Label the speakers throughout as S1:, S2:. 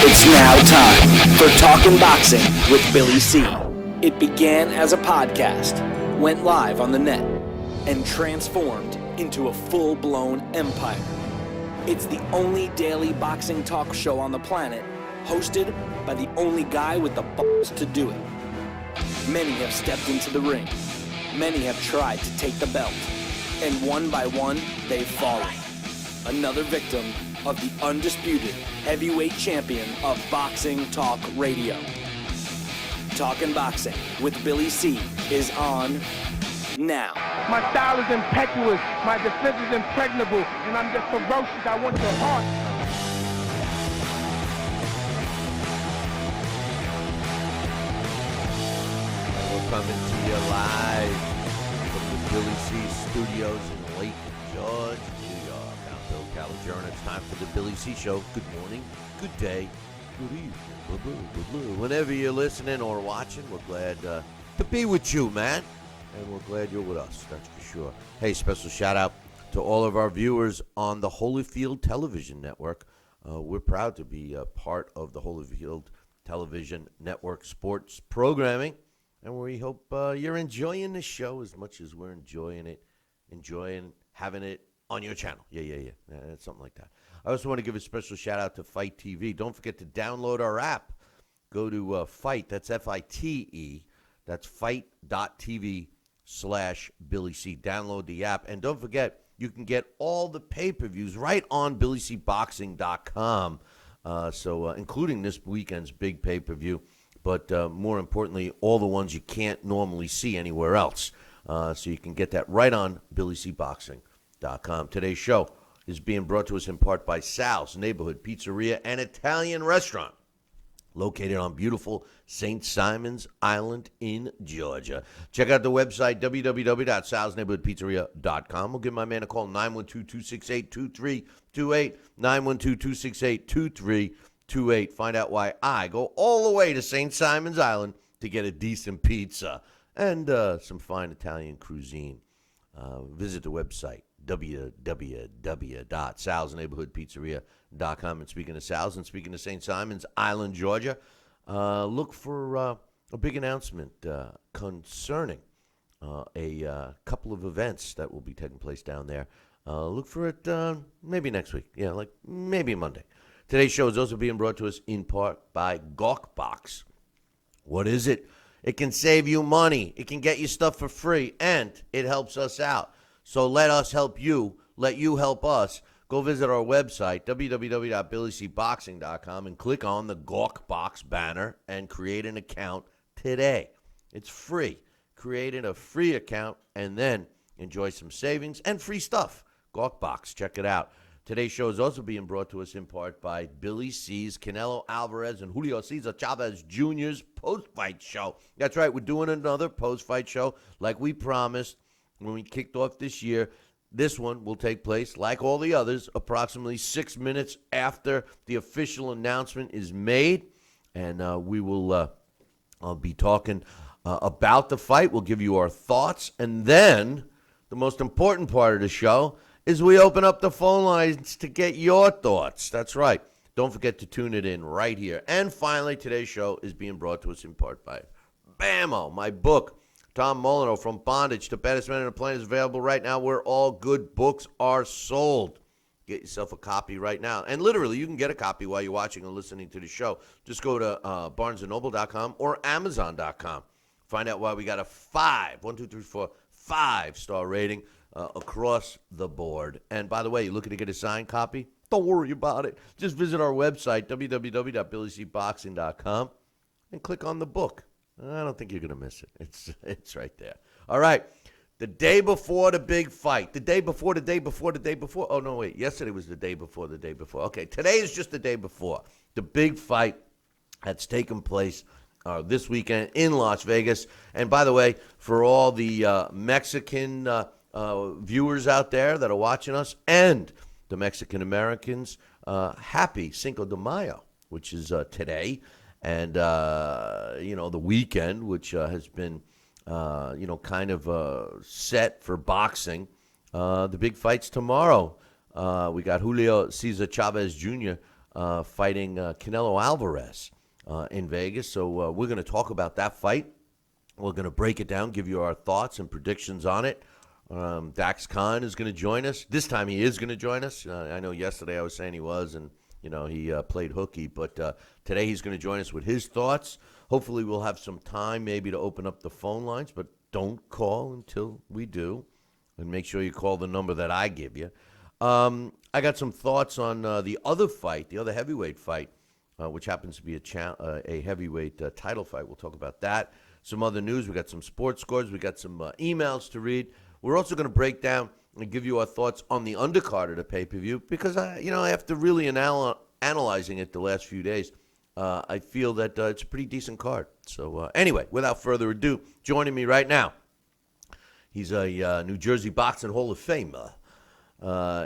S1: It's now time for Talkin' Boxing with Billy C. It began as a podcast, went live on the net, and transformed into a full-blown empire. It's the only daily boxing talk show on the planet, hosted by the only guy with the balls to do it. Many have stepped into the ring. Many have tried to take the belt. And one by one, they've fallen. Another victim of the undisputed heavyweight champion of Boxing Talk Radio. Talkin' Boxing with Billy C is on now.
S2: My style is impetuous, my defense is impregnable, and I'm just ferocious. I want your heart.
S3: We're coming to you live from the Billy C Studios in Lake George, New York. I'm Bill Caligione. It's time for the Billy C Show. Good morning, good day, good evening, whenever you're listening or watching. We're glad to be with you, man. And we're glad you're with us, that's for sure. Hey, special shout out to all of our viewers on the Holyfield Television Network. We're proud to be a part of the Holyfield Television Network sports programming. And we hope you're enjoying the show as much as we're enjoying having it on your channel. Yeah. It's something like that. I also want to give a special shout out to Fight TV. Don't forget to download our app. Go to Fight, that's F-I-T-E. That's fight.tv/BillyC. Download the app. And don't forget, you can get all the pay-per-views right on BillyCBoxing.com. Including this weekend's big pay-per-view, but more importantly, all the ones you can't normally see anywhere else. So you can get that right on BillyCBoxing.com. Today's show is being brought to us in part by Sal's Neighborhood Pizzeria and Italian Restaurant, located on beautiful St. Simons Island in Georgia. Check out the website, www.salsneighborhoodpizzeria.com. We'll give my man a call, 912-268-2328, 912-268-2328. Find out why I go all the way to St. Simons Island to get a decent pizza and some fine Italian cuisine. Visit the website, www.salsneighborhoodpizzeria.com. And speaking of Sal's and speaking of St. Simons Island, Georgia, look for a big announcement concerning a couple of events that will be taking place down there. Look for it maybe next week. Yeah, like maybe Monday. Today's show is also being brought to us in part by Gawkbox. What is it? It can save you money. It can get you stuff for free, and it helps us out. So let us help you. Let you help us. Go visit our website, www.billycboxing.com, and click on the Gawkbox banner and create an account today. It's free. Create a free account and then enjoy some savings and free stuff. Gawkbox, check it out. Today's show is also being brought to us in part by Billy C's Canelo, Alvarez, and Julio Cesar Chavez Jr.'s post-fight show. That's right, we're doing another post-fight show like we promised when we kicked off this year. This one will take place, like all the others, approximately 6 minutes after the official announcement is made. And we will be talking about the fight. We'll give you our thoughts. And then the most important part of the show is we open up the phone lines to get your thoughts. That's right. Don't forget to tune it in right here. And finally, today's show is being brought to us in part by BAMO, my book. Tom Molyneux, From Bondage to Baddest Man on the Planet, is available right now where all good books are sold. Get yourself a copy right now. And literally, you can get a copy while you're watching or listening to the show. Just go to barnesandnoble.com or amazon.com. Find out why we got a 5-star rating across the board. And by the way, you're looking to get a signed copy? Don't worry about it. Just visit our website, www.billycboxing.com, and click on the book. I don't think you're going to miss it. It's right there. All right. The day before the big fight. The day before. Oh, no, wait. Yesterday was the day before. Okay, today is just the day before. The big fight that's taken place this weekend in Las Vegas. And by the way, for all the Mexican viewers out there that are watching us and the Mexican Americans, happy Cinco de Mayo, which is today. And, the weekend, which has been, kind of set for boxing. The big fight's tomorrow. We got Julio Cesar Chavez Jr. fighting Canelo Alvarez in Vegas. So we're going to talk about that fight. We're going to break it down, give you our thoughts and predictions on it. Dax Khan is going to join us. This time he is going to join us. I know yesterday I was saying he was, and he played hooky. But today he's going to join us with his thoughts. Hopefully we'll have some time maybe to open up the phone lines, but don't call until we do. And make sure you call the number that I give you. I got some thoughts on the other fight, the other heavyweight fight, which happens to be a heavyweight title fight. We'll talk about that. Some other news. We got some sports scores. We got some emails to read. We're also going to break down and give you our thoughts on the undercard of the pay-per-view because, after really analyzing it the last few days, I feel that it's a pretty decent card. So anyway, without further ado, joining me right now, he's a New Jersey Boxing Hall of Famer.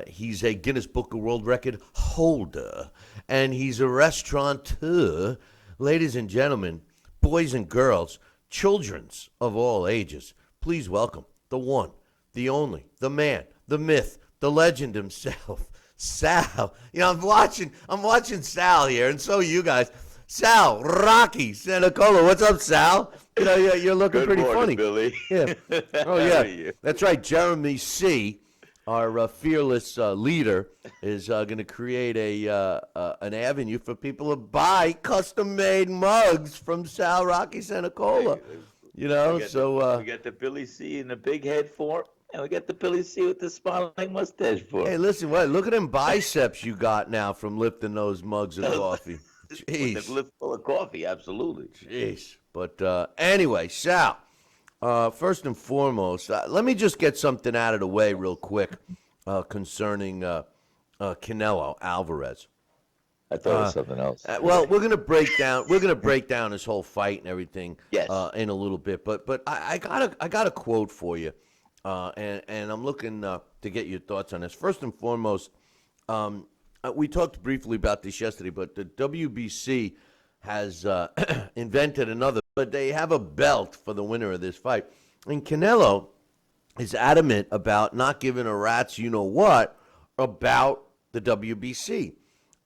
S3: He's a Guinness Book of World Record holder, and he's a restaurateur. Ladies and gentlemen, boys and girls, childrens of all ages, please welcome the one, the only, the man, the myth, the legend himself, Sal. I'm watching Sal here, and so you guys. Sal, Rocky, Sanicola. What's up, Sal? You're looking
S4: Good
S3: pretty
S4: morning,
S3: funny.
S4: Billy.
S3: Yeah. Oh, yeah. That's right. Jeremy C., our fearless leader, is going to create an avenue for people to buy custom-made mugs from Sal, Rocky, Sanicola.
S4: We got the Billy C in the big head for, and we got the Billy C with the smiling mustache for.
S3: Hey, listen, look at them biceps you got now from lifting those mugs of coffee. Jeez.
S4: With the lip full of coffee, absolutely.
S3: Jeez. But anyway, Sal, first and foremost, let me just get something out of the way real quick concerning Canelo Alvarez.
S4: I thought it was something else.
S3: Well, we're gonna break down this whole fight and everything
S4: Yes.
S3: In a little bit. But I got a quote for you, and I'm looking to get your thoughts on this. First and foremost, we talked briefly about this yesterday, but the WBC has invented another. But they have a belt for the winner of this fight, and Canelo is adamant about not giving a rat's you-know-what about the WBC.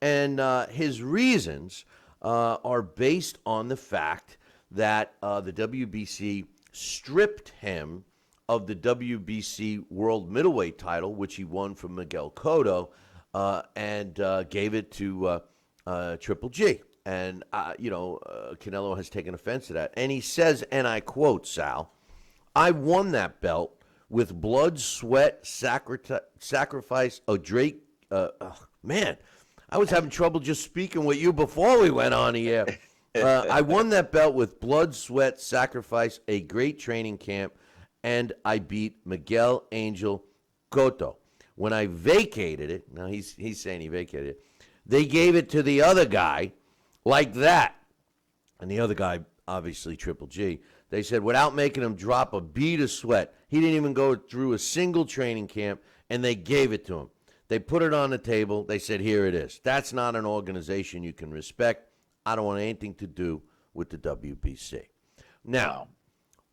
S3: And his reasons are based on the fact that the WBC stripped him of the WBC World Middleweight title, which he won from Miguel Cotto, and gave it to Triple G. And, Canelo has taken offense to that. And he says, and I quote, Sal, "I won that belt with blood, sweat, sacrifice, Drake." Man, I was having trouble just speaking with you before we went on the air. I won that belt with blood, sweat, sacrifice, a great training camp, and I beat Miguel Angel Cotto. When I vacated it, now he's saying he vacated it, they gave it to the other guy like that. And the other guy, obviously Triple G, they said without making him drop a bead of sweat. He didn't even go through a single training camp, and they gave it to him. They put it on the table. They said, here it is. That's not an organization you can respect. I don't want anything to do with the WBC. Now,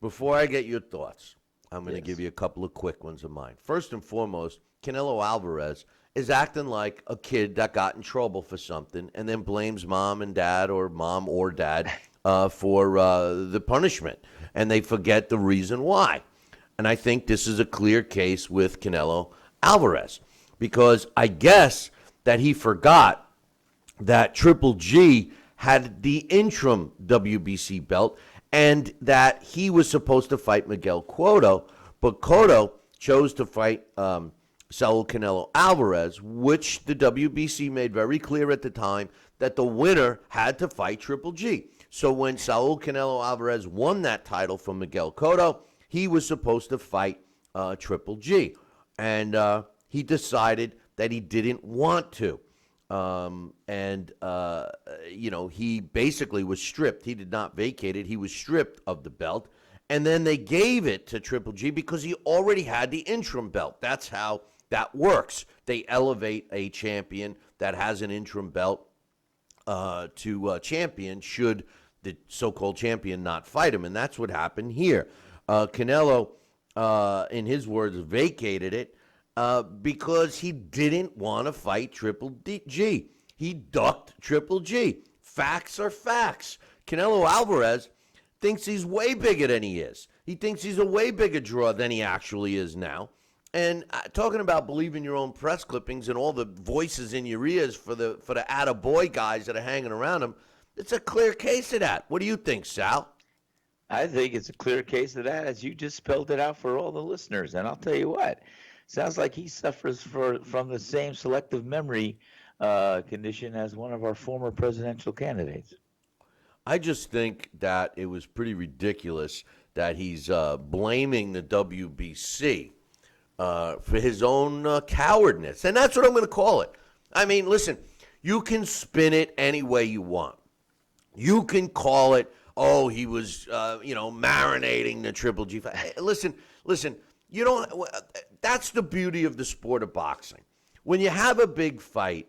S3: before I get your thoughts, I'm going to give you a couple of quick ones of mine. First and foremost, Canelo Alvarez is acting like a kid that got in trouble for something and then blames mom and dad or mom or dad for the punishment. And they forget the reason why. And I think this is a clear case with Canelo Alvarez. Because I guess that he forgot that Triple G had the interim WBC belt and that he was supposed to fight Miguel Cotto, but Cotto chose to fight Saul Canelo Alvarez, which the WBC made very clear at the time that the winner had to fight Triple G. So when Saul Canelo Alvarez won that title from Miguel Cotto, he was supposed to fight Triple G. And he decided that he didn't want to. He basically was stripped. He did not vacate it. He was stripped of the belt. And then they gave it to Triple G because he already had the interim belt. That's how that works. They elevate a champion that has an interim belt to champion should the so-called champion not fight him. And that's what happened here. Canelo, in his words, vacated it because he didn't want to fight Triple G. He ducked Triple G. Facts are facts. Canelo Alvarez thinks he's way bigger than he is. He thinks he's a way bigger draw than he actually is now. And talking about believing your own press clippings and all the voices in your ears for the attaboy guys that are hanging around him, it's a clear case of that. What do you think, Sal?
S4: I think it's a clear case of that, as you just spelled it out for all the listeners. And I'll tell you what, sounds like he suffers from the same selective memory condition as one of our former presidential candidates.
S3: I just think that it was pretty ridiculous that he's blaming the WBC for his own cowardness. And that's what I'm going to call it. I mean, listen, you can spin it any way you want. You can call it, oh, he was, marinating the Triple G. Hey, listen, you don't. That's the beauty of the sport of boxing. When you have a big fight,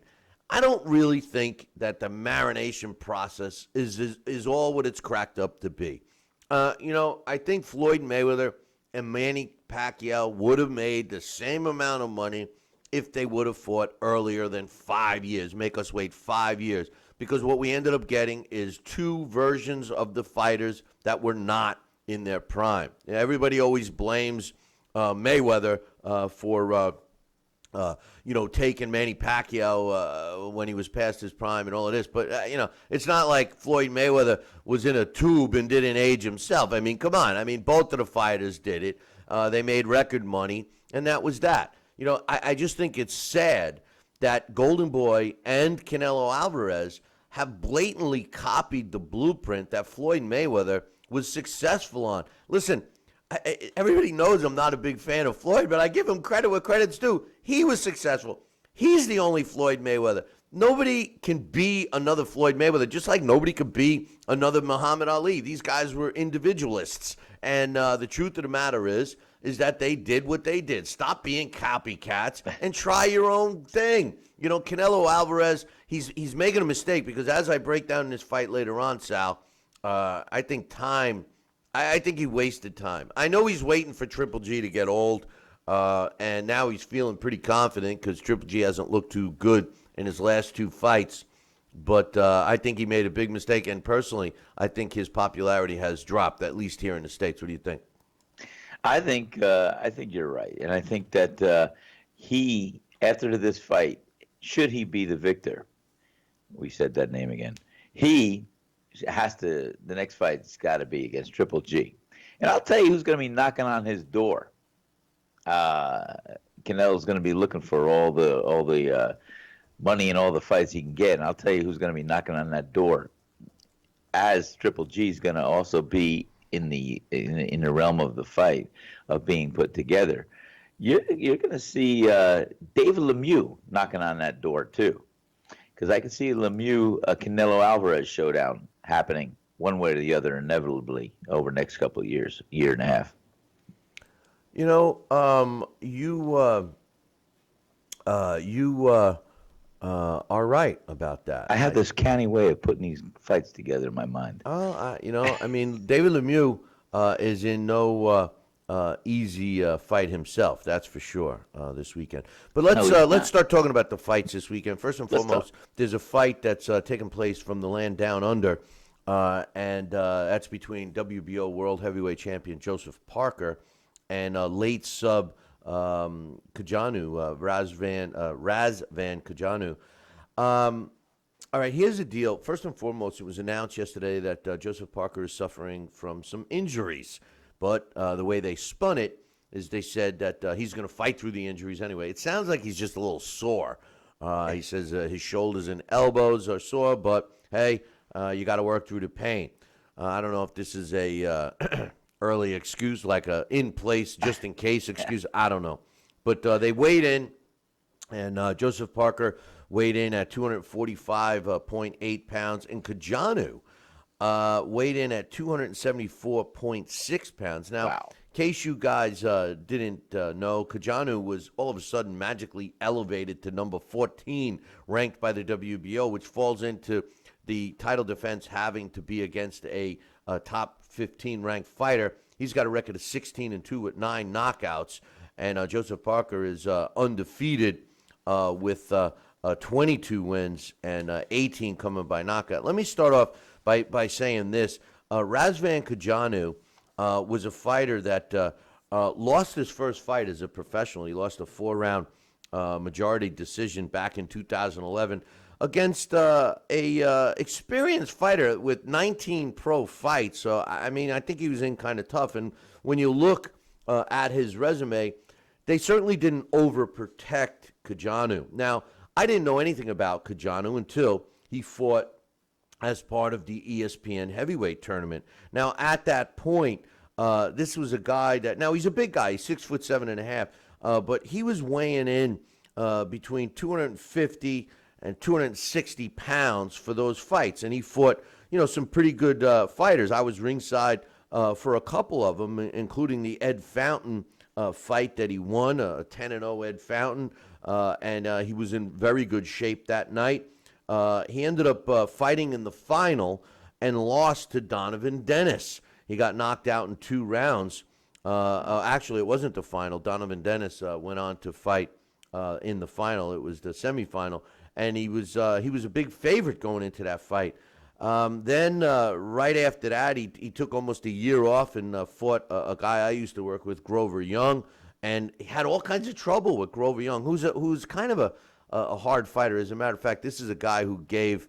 S3: I don't really think that the marination process is all what it's cracked up to be. I think Floyd Mayweather and Manny Pacquiao would have made the same amount of money if they would have fought earlier than 5 years, make us wait 5 years. Because what we ended up getting is two versions of the fighters that were not in their prime. Everybody always blames Mayweather for taking Manny Pacquiao when he was past his prime and all of this. But, it's not like Floyd Mayweather was in a tube and didn't age himself. I mean, come on. I mean, both of the fighters did it. They made record money, and that was that. I just think it's sad that Golden Boy and Canelo Alvarez have blatantly copied the blueprint that Floyd Mayweather was successful on. Listen, everybody knows I'm not a big fan of Floyd, but I give him credit where credit's due. He was successful. He's the only Floyd Mayweather. Nobody can be another Floyd Mayweather, just like nobody could be another Muhammad Ali. These guys were individualists. And the truth of the matter is that they did what they did. Stop being copycats and try your own thing. Canelo Alvarez, he's making a mistake because as I break down this fight later on, Sal, I think he wasted time. I know he's waiting for Triple G to get old, and now he's feeling pretty confident because Triple G hasn't looked too good in his last two fights. But I think he made a big mistake, and personally, I think his popularity has dropped, at least here in the States. What do you think?
S4: I think you're right, and I think that he, after this fight, should he be the victor, we said that name again, he has to, the next fight's got to be against Triple G. And I'll tell you who's going to be knocking on his door. Canelo's going to be looking for all the money and all the fights he can get, and I'll tell you who's going to be knocking on that door, as Triple G's going to also be in the realm of the fight of being put together. You're going to see David Lemieux knocking on that door too, because I can see Lemieux Canelo Alvarez showdown happening one way or the other inevitably over the next couple of years, year and a half.
S3: You are right about that.
S4: I have this canny way of putting these fights together in my mind.
S3: David Lemieux is in no easy fight himself, that's for sure, this weekend. But let's start talking about the fights this weekend. First and foremost, there's a fight that's taking place from the land down under, and that's between WBO World Heavyweight Champion Joseph Parker and late sub Kajanu, Razvan Kajanu. All right, here's the deal. First and foremost, it was announced yesterday that Joseph Parker is suffering from some injuries. But the way they spun it is they said that he's going to fight through the injuries anyway. It sounds like he's just a little sore. He says his shoulders and elbows are sore, but, hey, you got to work through the pain. I don't know if this is a early excuse, like a in-place just-in-case excuse. I don't know. But they weighed in, and Joseph Parker weighed in at 245.8 pounds, and Kajanu weighed in at 274.6 pounds. Now,
S4: wow.
S3: In case you guys didn't know, Kajanu was all of a sudden magically elevated to number 14, ranked by the WBO, which falls into the title defense having to be against a top 15 ranked fighter. He's got a record of 16-2 with 9 knockouts, and Joseph Parker is undefeated with 22 wins and 18 coming by knockout. Let me start off by saying this. Razvan Kajanu was a fighter that lost his first fight as a professional. He lost a 4-round majority decision back in 2011 against a experienced fighter with 19 pro fights. So, I mean, I think he was in kind of tough. And when you look at his resume, they certainly didn't overprotect Kajanu. Now, I didn't know anything about Kajanu until he fought as part of the ESPN heavyweight tournament. Now, at that point, this was a guy that, now he's a big guy, he's 6'7.5", but he was weighing in between 250 and 260 pounds for those fights, and he fought, some pretty good fighters. I was ringside for a couple of them, including the Ed Fountain fight that he won, a 10-0 Ed Fountain, and he was in very good shape that night. He ended up fighting in the final and lost to Donovan Dennis. He got knocked out in 2 rounds. Actually, it wasn't the final. Donovan Dennis went on to fight in the final. It was the semifinal, and he was a big favorite going into that fight. Then right after that, he took almost a year off and fought a guy I used to work with, Grover Young, and he had all kinds of trouble with Grover Young, who's kind of a hard fighter. As a matter of fact, this is a guy who gave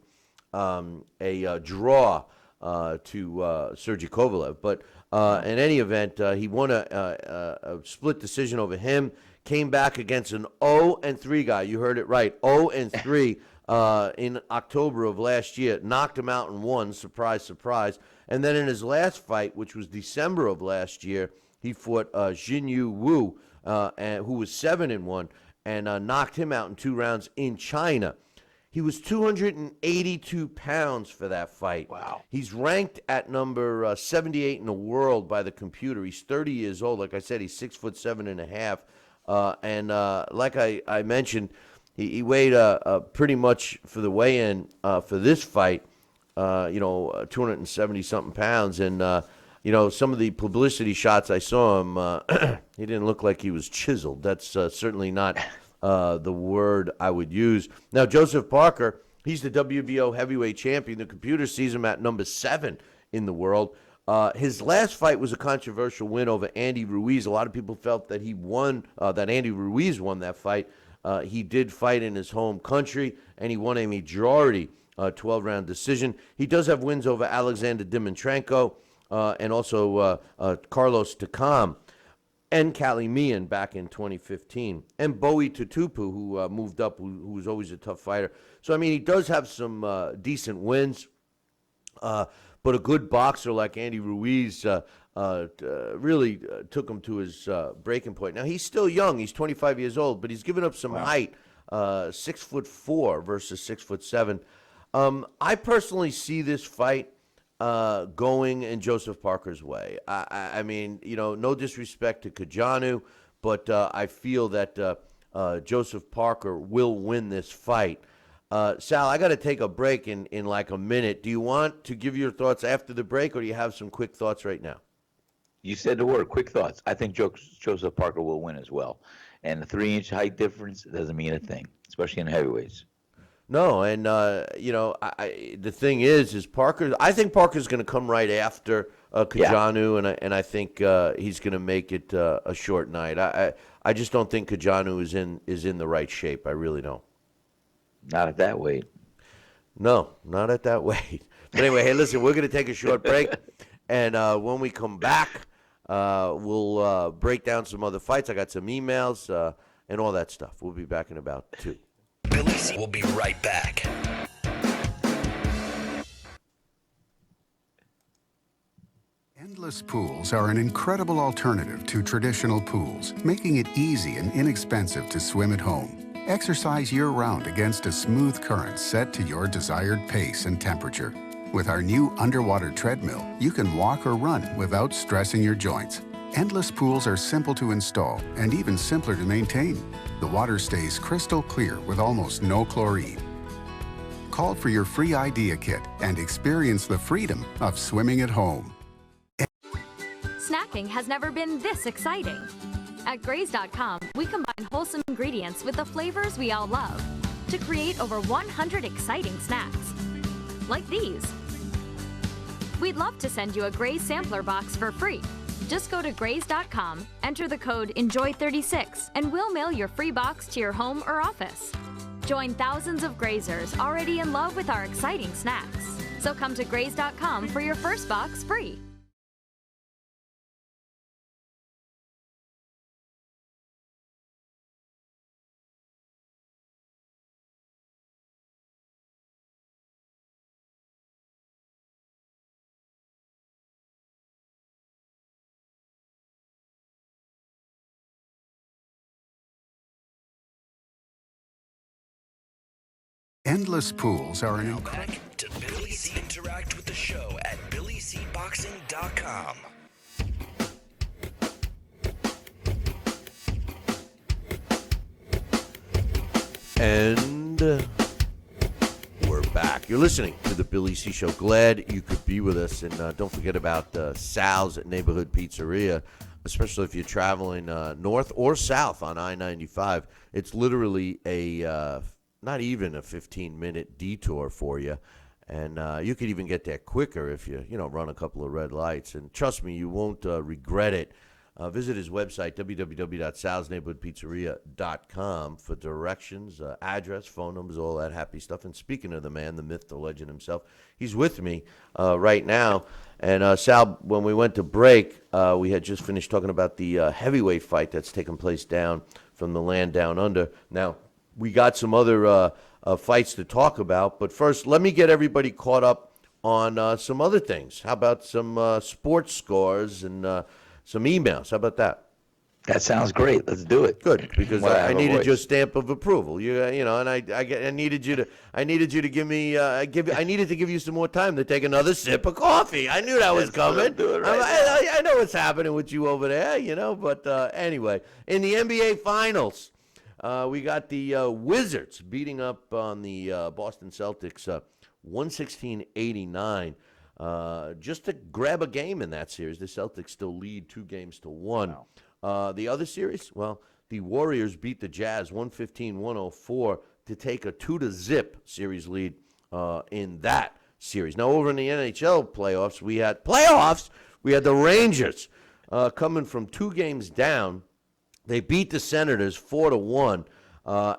S3: a draw to Sergey Kovalev. But in any event, he won a split decision over him, came back against an 0-3 guy. You heard it right, 0-3 in October of last year. Knocked him out and won, surprise, surprise. And then in his last fight, which was December of last year, he fought Jinyu Wu, who was 7-1, and knocked him out in 2 rounds in China. He was 282 pounds for that fight. Wow. He's ranked at number 78 in the world by the computer. He's 30 years old. Like I said, he's 6'7.5". And like I mentioned, he weighed pretty much for the weigh-in for this fight, 270-something pounds. And, some of the publicity shots I saw him, he didn't look like he was chiseled. That's certainly not the word I would use. Now, Joseph Parker, he's the WBO heavyweight champion. The computer sees him at number 7 in the world. His last fight was a controversial win over Andy Ruiz. A lot of people felt that he won, that Andy Ruiz won that fight. He did fight in his home country, and he won a majority 12-round decision. He does have wins over Alexander Dimitrenko and also Carlos Takam and Cali Meehan back in 2015, and Bowie Tutupu, who moved up, who was always a tough fighter. So, I mean, he does have some decent wins, but a good boxer like Andy Ruiz really took him to his breaking point. Now, he's still young. He's 25 years old, but he's given up some height, 6'4" versus 6'7". I personally see this fight going in Joseph Parker's way. I mean, no disrespect to Kajanu, but I feel that Joseph Parker will win this fight. Sal, I got to take a break in like a minute. Do you want to give your thoughts after the break, or do you have some quick thoughts right now?
S4: You said the word, quick thoughts. I think Joseph Parker will win as well. And the 3-inch height difference doesn't mean a thing, especially in heavyweights.
S3: No, and the thing is Parker. I think Parker's going to come right after Kajanu, and I think he's going to make it a short night. I just don't think Kajanu is in the right shape. I really don't.
S4: Not at that weight.
S3: No, not at that weight. But anyway, hey, listen, we're going to take a short break, and when we come back, we'll break down some other fights. I got some emails and all that stuff. We'll be back in about 2.
S1: Billy C will be right back.
S5: Endless pools are an incredible alternative to traditional pools, making it easy and inexpensive to swim at home. Exercise year-round against a smooth current set to your desired pace and temperature. With our new underwater treadmill, you can walk or run without stressing your joints. Endless pools are simple to install and even simpler to maintain. The water stays crystal clear with almost no chlorine. Call for your free idea kit and experience the freedom of swimming at home.
S6: Snacking has never been this exciting. At Graze.com, we combine wholesome ingredients with the flavors we all love. to create over 100 exciting snacks. Like these. We'd love to send you a Graze sampler box for free. Just go to graze.com, enter the code ENJOY36, and we'll mail your free box to your home or office. Join thousands of grazers already in love with our exciting snacks. So come to graze.com for your first box free.
S5: Endless pools are an
S1: Now back to Billy C. Interact with the show at BillyCBoxing.com.
S3: And we're back. You're listening to the Billy C. Show. Glad you could be with us. And don't forget about Sal's Neighborhood Pizzeria, especially if you're traveling north or south on I-95. It's literally not even a 15-minute detour for you. And you could even get there quicker if you run a couple of red lights. And trust me, you won't regret it. Visit his website, www.salsneighborhoodpizzeria.com, for directions, address, phone numbers, all that happy stuff. And speaking of the man, the myth, the legend himself, he's with me right now. And Sal, when we went to break, we had just finished talking about the heavyweight fight that's taken place down from the land down under. Now, we got some other fights to talk about, but first, let me get everybody caught up on some other things. How about some sports scores and some emails? How about that?
S4: That sounds great. Let's do it.
S3: Good, because I needed your stamp of approval. And I needed you to give me I needed to give you some more time to take another sip of coffee. I knew that was coming.
S4: Do it right
S3: I know what's happening with you over there, But anyway, in the NBA Finals, we got the Wizards beating up on the Boston Celtics 116-89. Just to grab a game in that series. The Celtics still lead 2-1. Wow. The other series, well, the Warriors beat the Jazz 115-104 to take a 2-0 series lead in that series. Now, over in the NHL playoffs, we had the Rangers coming from 2 games down. They beat the Senators 4-1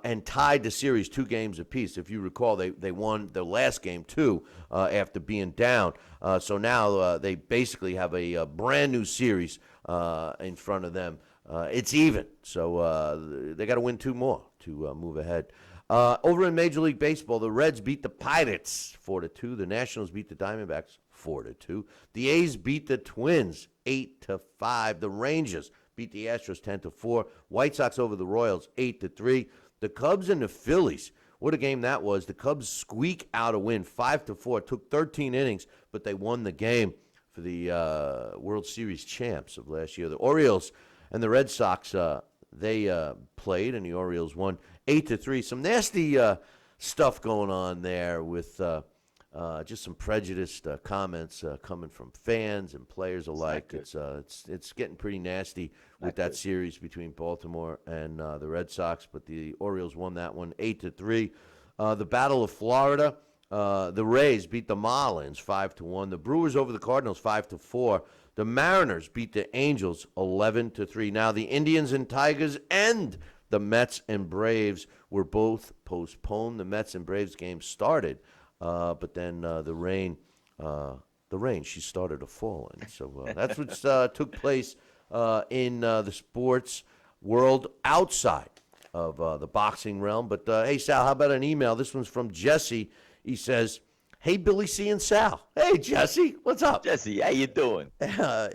S3: and tied the series 2 games apiece. If you recall, they won the last game too after being down. So now they basically have a brand new series in front of them. It's even, so they got to win 2 more to move ahead. Over in Major League Baseball, the Reds beat the Pirates 4-2. The Nationals beat the Diamondbacks 4-2. The A's beat the Twins 8-5. The Rangers beat the Astros 10-4. White Sox over the Royals 8-3. The Cubs and the Phillies, what a game that was. The Cubs squeak out a win 5-4. Took 13 innings, but they won the game for the World Series champs of last year. The Orioles and the Red Sox, they played, and the Orioles won 8-3. Some nasty stuff going on there with just some prejudiced comments coming from fans and players alike. It's getting pretty nasty with that series between Baltimore and the Red Sox, but the Orioles won that one 8-3. The Battle of Florida, the Rays beat the Marlins 5-1. The Brewers over the Cardinals 5-4. The Mariners beat the Angels 11-3. Now the Indians and Tigers and the Mets and Braves were both postponed. The Mets and Braves game started. But then the rain, she started to fall. And so that's what took place in the sports world outside of the boxing realm. But, hey, Sal, how about an email? This one's from Jesse. He says, hey, Billy C. and Sal. Hey, Jesse, what's up?
S4: Jesse, how you doing?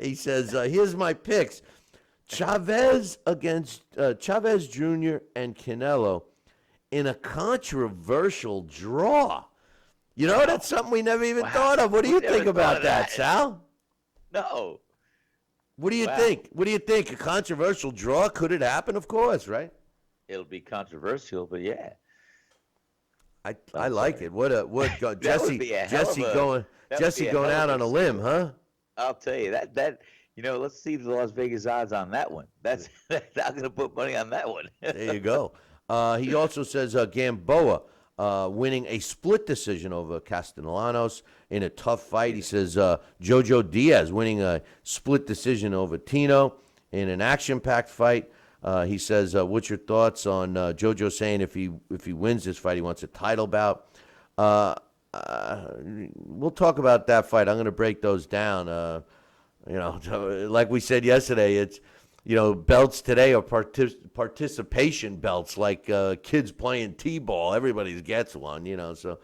S3: He says, here's my picks. Chavez against Chavez Jr. and Canelo in a controversial draw. That's something we never even thought of. What do you think about that, Sal?
S4: No.
S3: What do you think? What do you think? A controversial draw? Could it happen? Of course, right?
S4: It'll be controversial, but yeah.
S3: I like it. What Jesse going out on a limb, huh?
S4: I'll tell you that let's see the Las Vegas odds on that one. I'm going to put money on that one.
S3: There you go. He also says Gamboa winning a split decision over Castellanos in a tough fight. He says JoJo Diaz winning a split decision over Tino in an action-packed fight. He says, what's your thoughts on JoJo saying if he wins this fight, he wants a title bout? We'll talk about that fight. I'm going to break those down. Like we said yesterday, it's, belts today are participation belts, like kids playing T-ball. Everybody gets one, so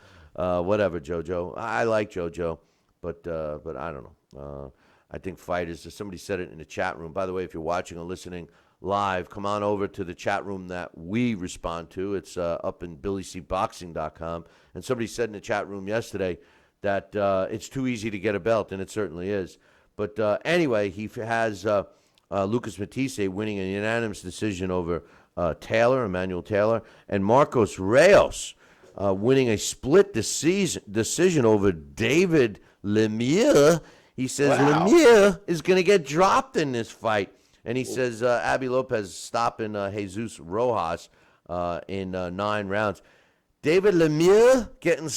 S3: whatever, JoJo. I like JoJo, but I don't know. I think fighters, somebody said it in the chat room. By the way, if you're watching or listening live, come on over to the chat room that we respond to. It's up in BillyCBoxing.com. And somebody said in the chat room yesterday that it's too easy to get a belt, and it certainly is. But anyway, he has Lucas Matisse winning a unanimous decision over Emmanuel Taylor, and Marcos Reyes winning a split decision over David Lemieux. He says Lemieux is going to get dropped in this fight. And he says Abby Lopez stopping Jesus Rojas in 9 rounds. David Lemieux getting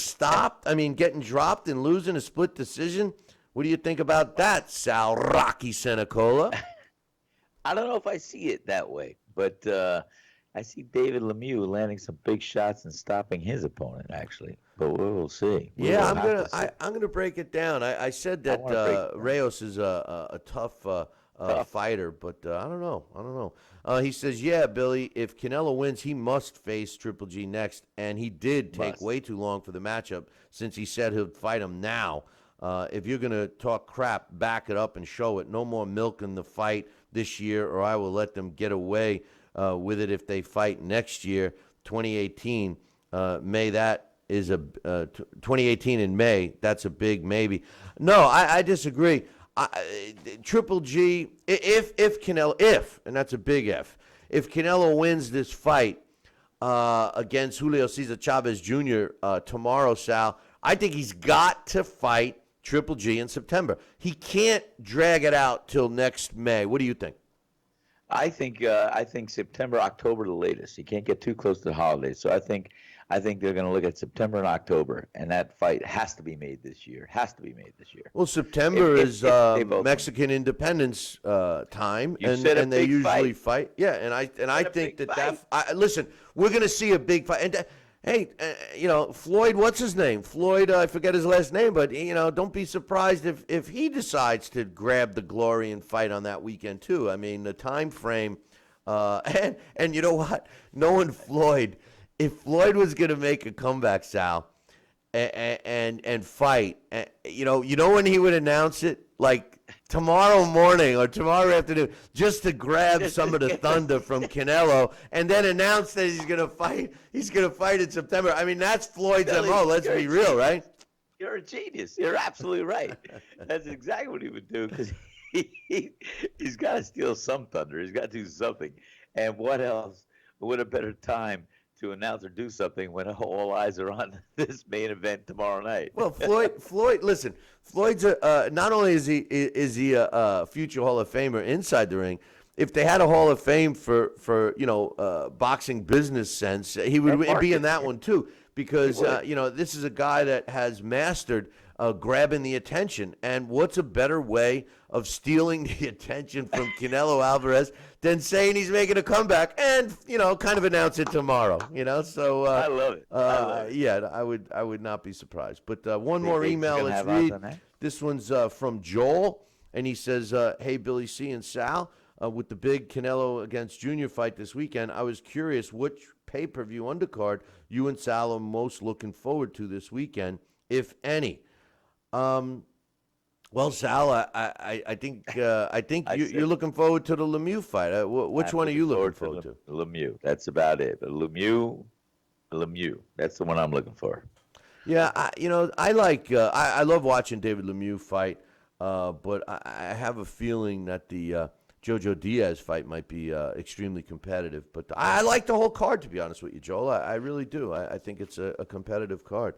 S3: dropped and losing a split decision. What do you think about that, Sal Rocky Senecola?
S4: I don't know if I see it that way, but I see David Lemieux landing some big shots and stopping his opponent, actually. But we'll see.
S3: I'm gonna break it down. I said that Reyes is a tough fighter, but I don't know. He says, yeah, Billy, if Canelo wins, he must face Triple G next, and he did take way too long for the matchup since he said he'll fight him now. If you're going to talk crap, back it up and show it. No more milking the fight this year, or I will let them get away with it if they fight next year, 2018. May that is 2018 in May. That's a big maybe. No, I disagree. Triple G, if Canelo, and that's a big if Canelo wins this fight against Julio Cesar Chavez Jr. Tomorrow, Sal, I think he's got to fight Triple G in September. He can't drag it out till next May. What do you think?
S4: I think September, October, the latest. You can't get too close to the holidays. So I think they're going to look at September and October, and that fight has to be made this year.
S3: Well, September is Mexican Independence time, and they usually fight. Yeah, and I think listen, we're going to see a big fight. And hey, Floyd, what's his name? Floyd, I forget his last name, but don't be surprised if he decides to grab the glory and fight on that weekend too. I mean, the time frame, and you know what? Knowing Floyd. If Floyd was going to make a comeback, Sal, and fight, you know when he would announce it? Like tomorrow morning or tomorrow afternoon, just to grab some of the thunder from Canelo and then announce that he's going to fight. He's going to fight in September. I mean, that's Floyd's MO. Let's be real, right?
S4: You're a genius. You're absolutely right. That's exactly what he would do, because he's got to steal some thunder. He's got to do something. And what else? What a better time to announce or do something when all eyes are on this main event tomorrow night.
S3: Well, Floyd, listen, Floyd's not only is he a future Hall of Famer inside the ring. If they had a Hall of Fame for boxing business sense, he would be in that one too, because this is a guy that has mastered grabbing the attention. And what's a better way of stealing the attention from Canelo Alvarez than saying he's making a comeback and, kind of announce it tomorrow, So
S4: I love it.
S3: Yeah, I would not be surprised. But one more email, let's read. This one's from Joel, and he says, hey, Billy C. and Sal, with the big Canelo against Junior fight this weekend, I was curious which pay-per-view undercard you and Sal are most looking forward to this weekend, if any. Well, Sal, I think you're looking forward to the Lemieux fight. Which one are you looking forward to?
S4: Lemieux. That's about it. Lemieux. That's the one I'm looking for.
S3: Yeah, I love watching David Lemieux fight, but I have a feeling that the JoJo Diaz fight might be extremely competitive. But I like the whole card, to be honest with you, Joel. I really do. I think it's a competitive card.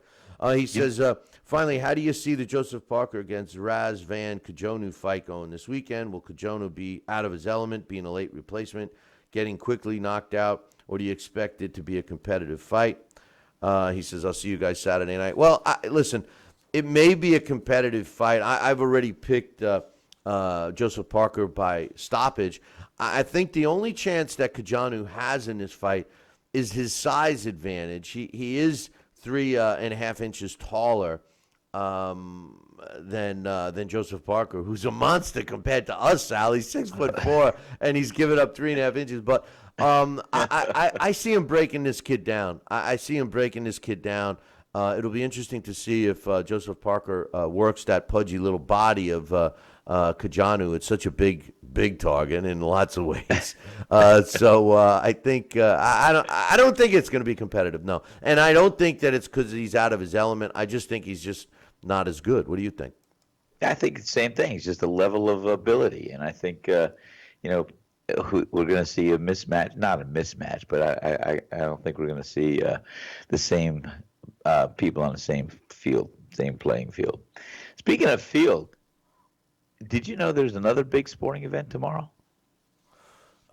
S3: He says, finally, how do you see the Joseph Parker against Raz Van Kajonu fight going this weekend? Will Kajonu be out of his element, being a late replacement? getting quickly knocked out, or do you expect it to be a competitive fight? He says, I'll see you guys Saturday night. Well, listen, it may be a competitive fight. I've already picked Joseph Parker by stoppage. I think the only chance that Kaju has in this fight is his size advantage. He is 3.5 inches taller than Joseph Parker, who's a monster compared to us, Sal. He's 6'4", and he's given up 3.5 inches. But I see him breaking this kid down. I see him breaking this kid down. It'll be interesting to see if Joseph Parker works that pudgy little body of Kaju. It's such a big target in lots of ways. So I think I don't think it's going to be competitive. No, and I don't think that it's because he's out of his element. I just think he's just not as good. What do you think?
S4: I think it's the same thing. It's just a level of ability, and I think we're going to see a mismatch. Not a mismatch, but I don't think we're going to see the same people on the same field, same playing field. Speaking of field, did you know there's another big sporting event tomorrow?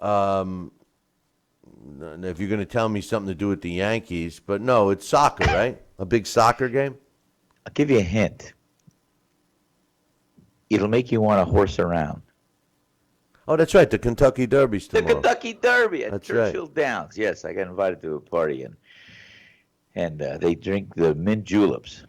S3: If you're going to tell me something to do with the Yankees, but no, it's soccer, right? A big soccer game?
S4: I'll give you a hint. It'll make you want to horse around.
S3: Oh, that's right. The Kentucky Derby's tomorrow.
S4: The Kentucky Derby at
S3: That's
S4: Churchill
S3: right.
S4: Downs. Yes, I got invited to a party, and they drink the mint juleps.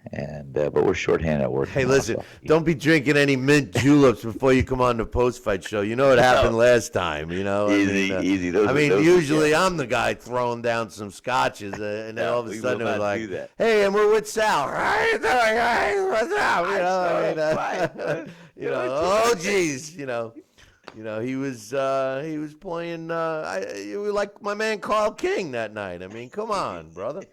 S4: But we're shorthanded at work.
S3: Hey,
S4: tomorrow,
S3: listen,
S4: so-
S3: don't be drinking any mint juleps before you come on the post-fight show. You know what happened last time, you know?
S4: Easy, easy. Those
S3: Usually I'm the guy throwing down some scotches, and then all of a
S4: we
S3: sudden
S4: will
S3: it was
S4: not
S3: like,
S4: do that.
S3: hey, and we're with Sal. How you doing, guys? What's up? Oh, geez, he was playing, you were like my man Carl King that night. I mean, come on, brother.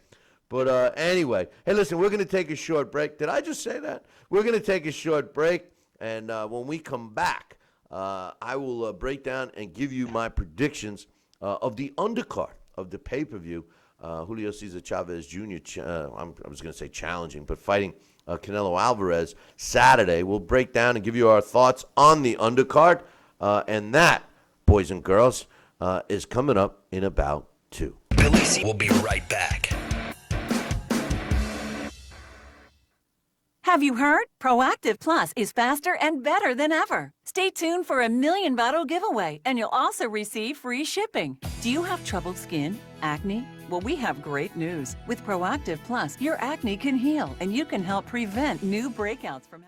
S3: But anyway, hey, listen, we're going to take a short break. Did I just say that? We're going to take a short break, and when we come back, I will break down and give you my predictions of the undercard of the pay-per-view. Julio Cesar Chavez Jr., I was going to say challenging, but fighting Canelo Alvarez Saturday. We'll break down and give you our thoughts on the undercard, and that, boys and girls, is coming up in about 2.
S1: Billy C will be right back.
S7: Have you heard? Proactive Plus is faster and better than ever. Stay tuned for a 1,000,000 bottle giveaway, and you'll also receive free shipping. Do you have troubled skin? Acne? Well, we have great news. With Proactive Plus, your acne can heal, and you can help prevent new breakouts from.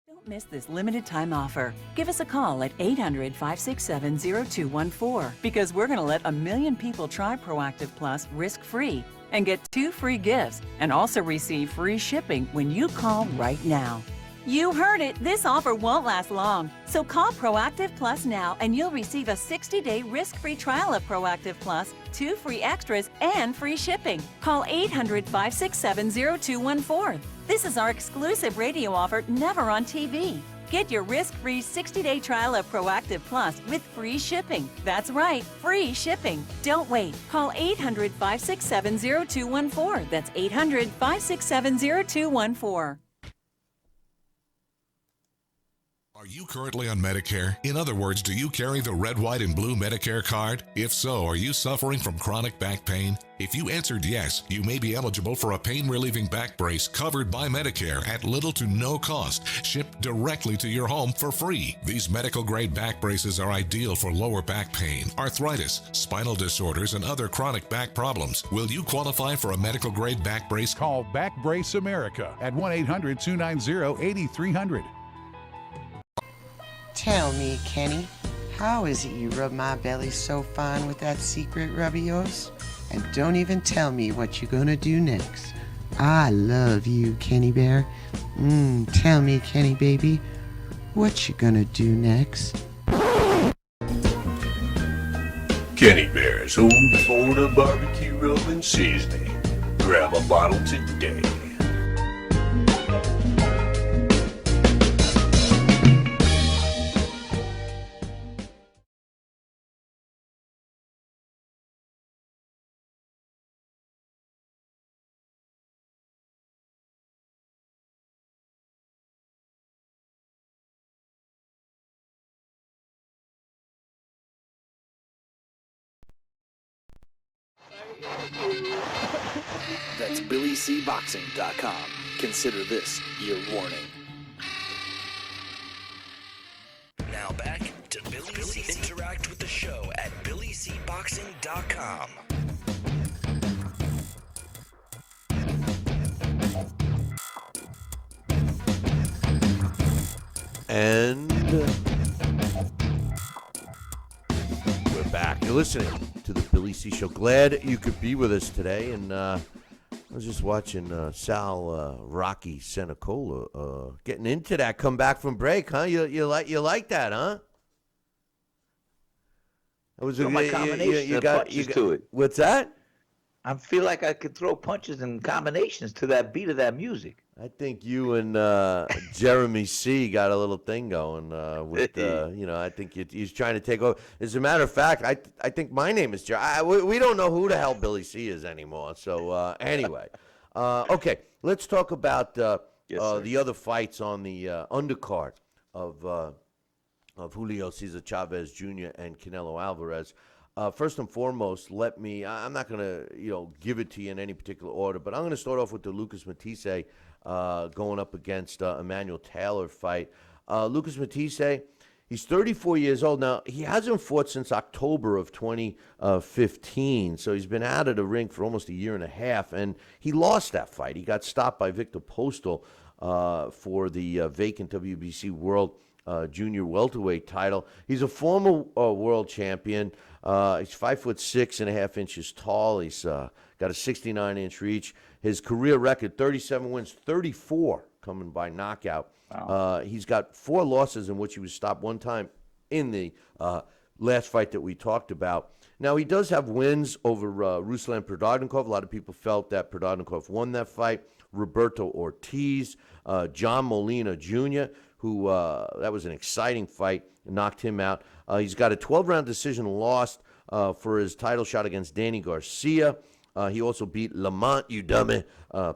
S7: Don't miss this limited time offer. Give us a call at 800-567-0214 because we're going to let 1,000,000 people try Proactive Plus risk-free and get 2 free gifts and also receive free shipping when you call right now. You heard it. This offer won't last long. So call Proactive Plus now and you'll receive a 60-day risk-free trial of Proactive Plus, 2 free extras, and free shipping. Call 800-567-0214. This is our exclusive radio offer, never on TV. Get your risk-free 60-day trial of Proactive Plus with free shipping. That's right, free shipping. Don't wait. Call 800-567-0214. That's 800-567-0214.
S8: Are you currently on Medicare? In other words, do you carry the red, white, and blue Medicare card? If so, are you suffering from chronic back pain? If you answered yes, you may be eligible for a pain-relieving back brace covered by Medicare at little to no cost, shipped directly to your home for free. These medical-grade back braces are ideal for lower back pain, arthritis, spinal disorders, and other chronic back problems. Will you qualify for a medical-grade back brace?
S9: Call Back Brace America at 1-800-290-8300.
S10: Tell me, Kenny, how is it you rub my belly so fine with that secret rub of yours? And don't even tell me what you're gonna do next. I love you, Kenny Bear. Tell me, Kenny baby, what you gonna do next?
S11: Kenny Bear's Old Florida Barbecue Rub and Seasoning. Grab a bottle today.
S1: That's BillyCBoxing.com. Consider this your warning.
S12: Now back to Billy C. Interact with the show at BillyCBoxing.com.
S3: And we're back. You're listening to the Billy C. Show. Glad you could be with us today. And I was just watching Sal Rocky Senecola getting into that comeback from break, huh? You like that, huh? It was
S4: my combination of punches to it.
S3: What's that?
S4: I feel like I could throw punches and combinations to that beat of that music.
S3: I think you and Jeremy C. got a little thing going with, I think he's trying to take over. As a matter of fact, I think my name is Jeremy. We don't know who the hell Billy C. is anymore. So, anyway. Okay, let's talk about the other fights on the undercard of Julio Cesar Chavez Jr. and Canelo Alvarez. First and foremost, I'm not going to, give it to you in any particular order, but I'm going to start off with the Lucas Matisse going up against Emmanuel Taylor fight. Lucas Matisse, he's 34 years old. Now, he hasn't fought since October of 2015, so he's been out of the ring for almost a year and a half, and he lost that fight. He got stopped by Victor Postal for the vacant WBC World Junior welterweight title. He's a former world champion. He's 5'6.5" tall. He's got a 69-inch reach. His career record: 37 wins, 34 coming by knockout. Wow. He's got 4 losses in which he was stopped one time in the last fight that we talked about. Now, he does have wins over Ruslan Prodarnikov. A lot of people felt that Prodarnikov won that fight. Roberto Ortiz, John Molina Jr., who that was an exciting fight, knocked him out. He's got a 12-round decision lost for his title shot against Danny Garcia. He also beat Lamont Udome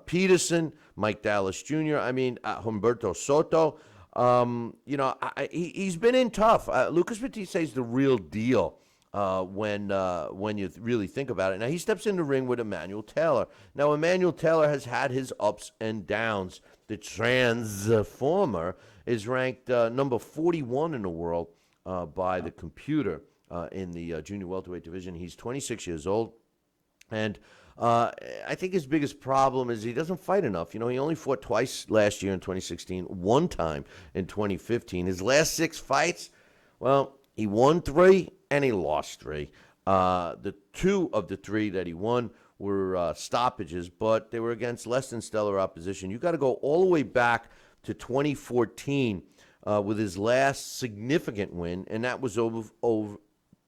S3: Peterson, Mike Dallas Jr., Humberto Soto. He's been in tough. Lucas Matisse is the real deal when you really think about it. Now, he steps in the ring with Emmanuel Taylor. Now, Emmanuel Taylor has had his ups and downs. The Transformer is ranked number 41 in the world by the computer in the junior welterweight division. He's 26 years old. And I think his biggest problem is he doesn't fight enough. He only fought twice last year in 2016, one time in 2015. His last 6 fights, well, he won 3 and he lost 3. The 2 of the 3 that he won were stoppages, but they were against less than stellar opposition. You got to go all the way back to 2014 with his last significant win, and that was over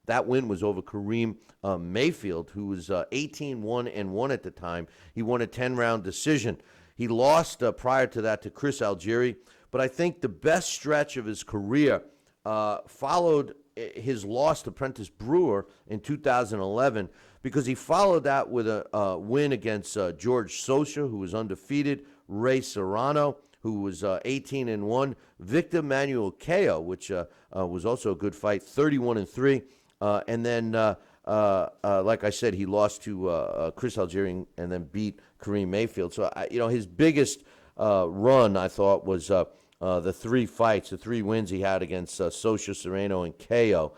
S3: that win was over Kareem Mayfield, who was 18-1-1 at the time. He won a 10-round decision. He lost prior to that to Chris Algieri, but I think the best stretch of his career followed his loss to Prentice Brewer in 2011, because he followed that with a win against George Socha, who was undefeated, Ray Serrano, who was 18-1, Victor Manuel Cayo, which was also a good fight, 31-3. And then, like I said, he lost to Chris Algieri and then beat Kareem Mayfield. So, his biggest run, I thought, was the 3 fights, the 3 wins he had against Socha, Serrano, and Cayo.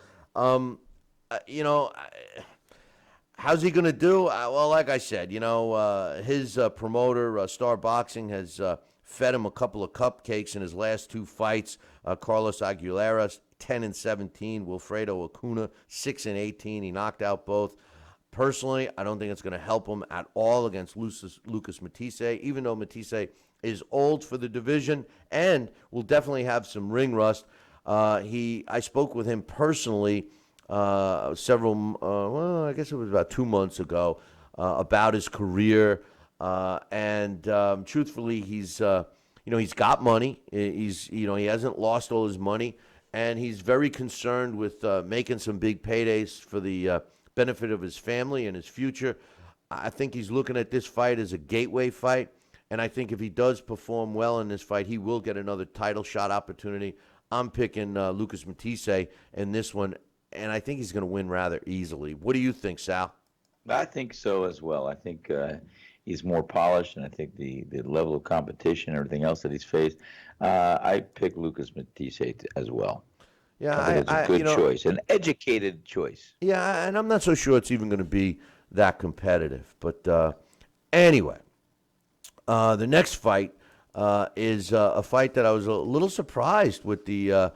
S3: How's he going to do? Well, like I said, his promoter, Star Boxing, has fed him a couple of cupcakes in his last 2 fights. Carlos Aguilera, 10-17. Wilfredo Acuna, 6-18. He knocked out both. Personally, I don't think it's going to help him at all against Lucas Matisse, even though Matisse is old for the division and will definitely have some ring rust. I spoke with him personally I guess it was about 2 months ago, about his career. And truthfully, he's got money. He hasn't lost all his money, and he's very concerned with making some big paydays for the benefit of his family and his future. I think he's looking at this fight as a gateway fight, and I think if he does perform well in this fight, he will get another title shot opportunity. I'm picking Lucas Matisse in this one, and I think he's going to win rather easily. What do you think, Sal?
S4: I think so as well. I think he's more polished, and I think the level of competition and everything else that he's faced, I pick Lucas Matisse as well.
S3: Yeah,
S4: I think it's a good choice, an educated choice.
S3: Yeah, and I'm not so sure it's even going to be that competitive. But anyway, the next fight is a fight that I was a little surprised with the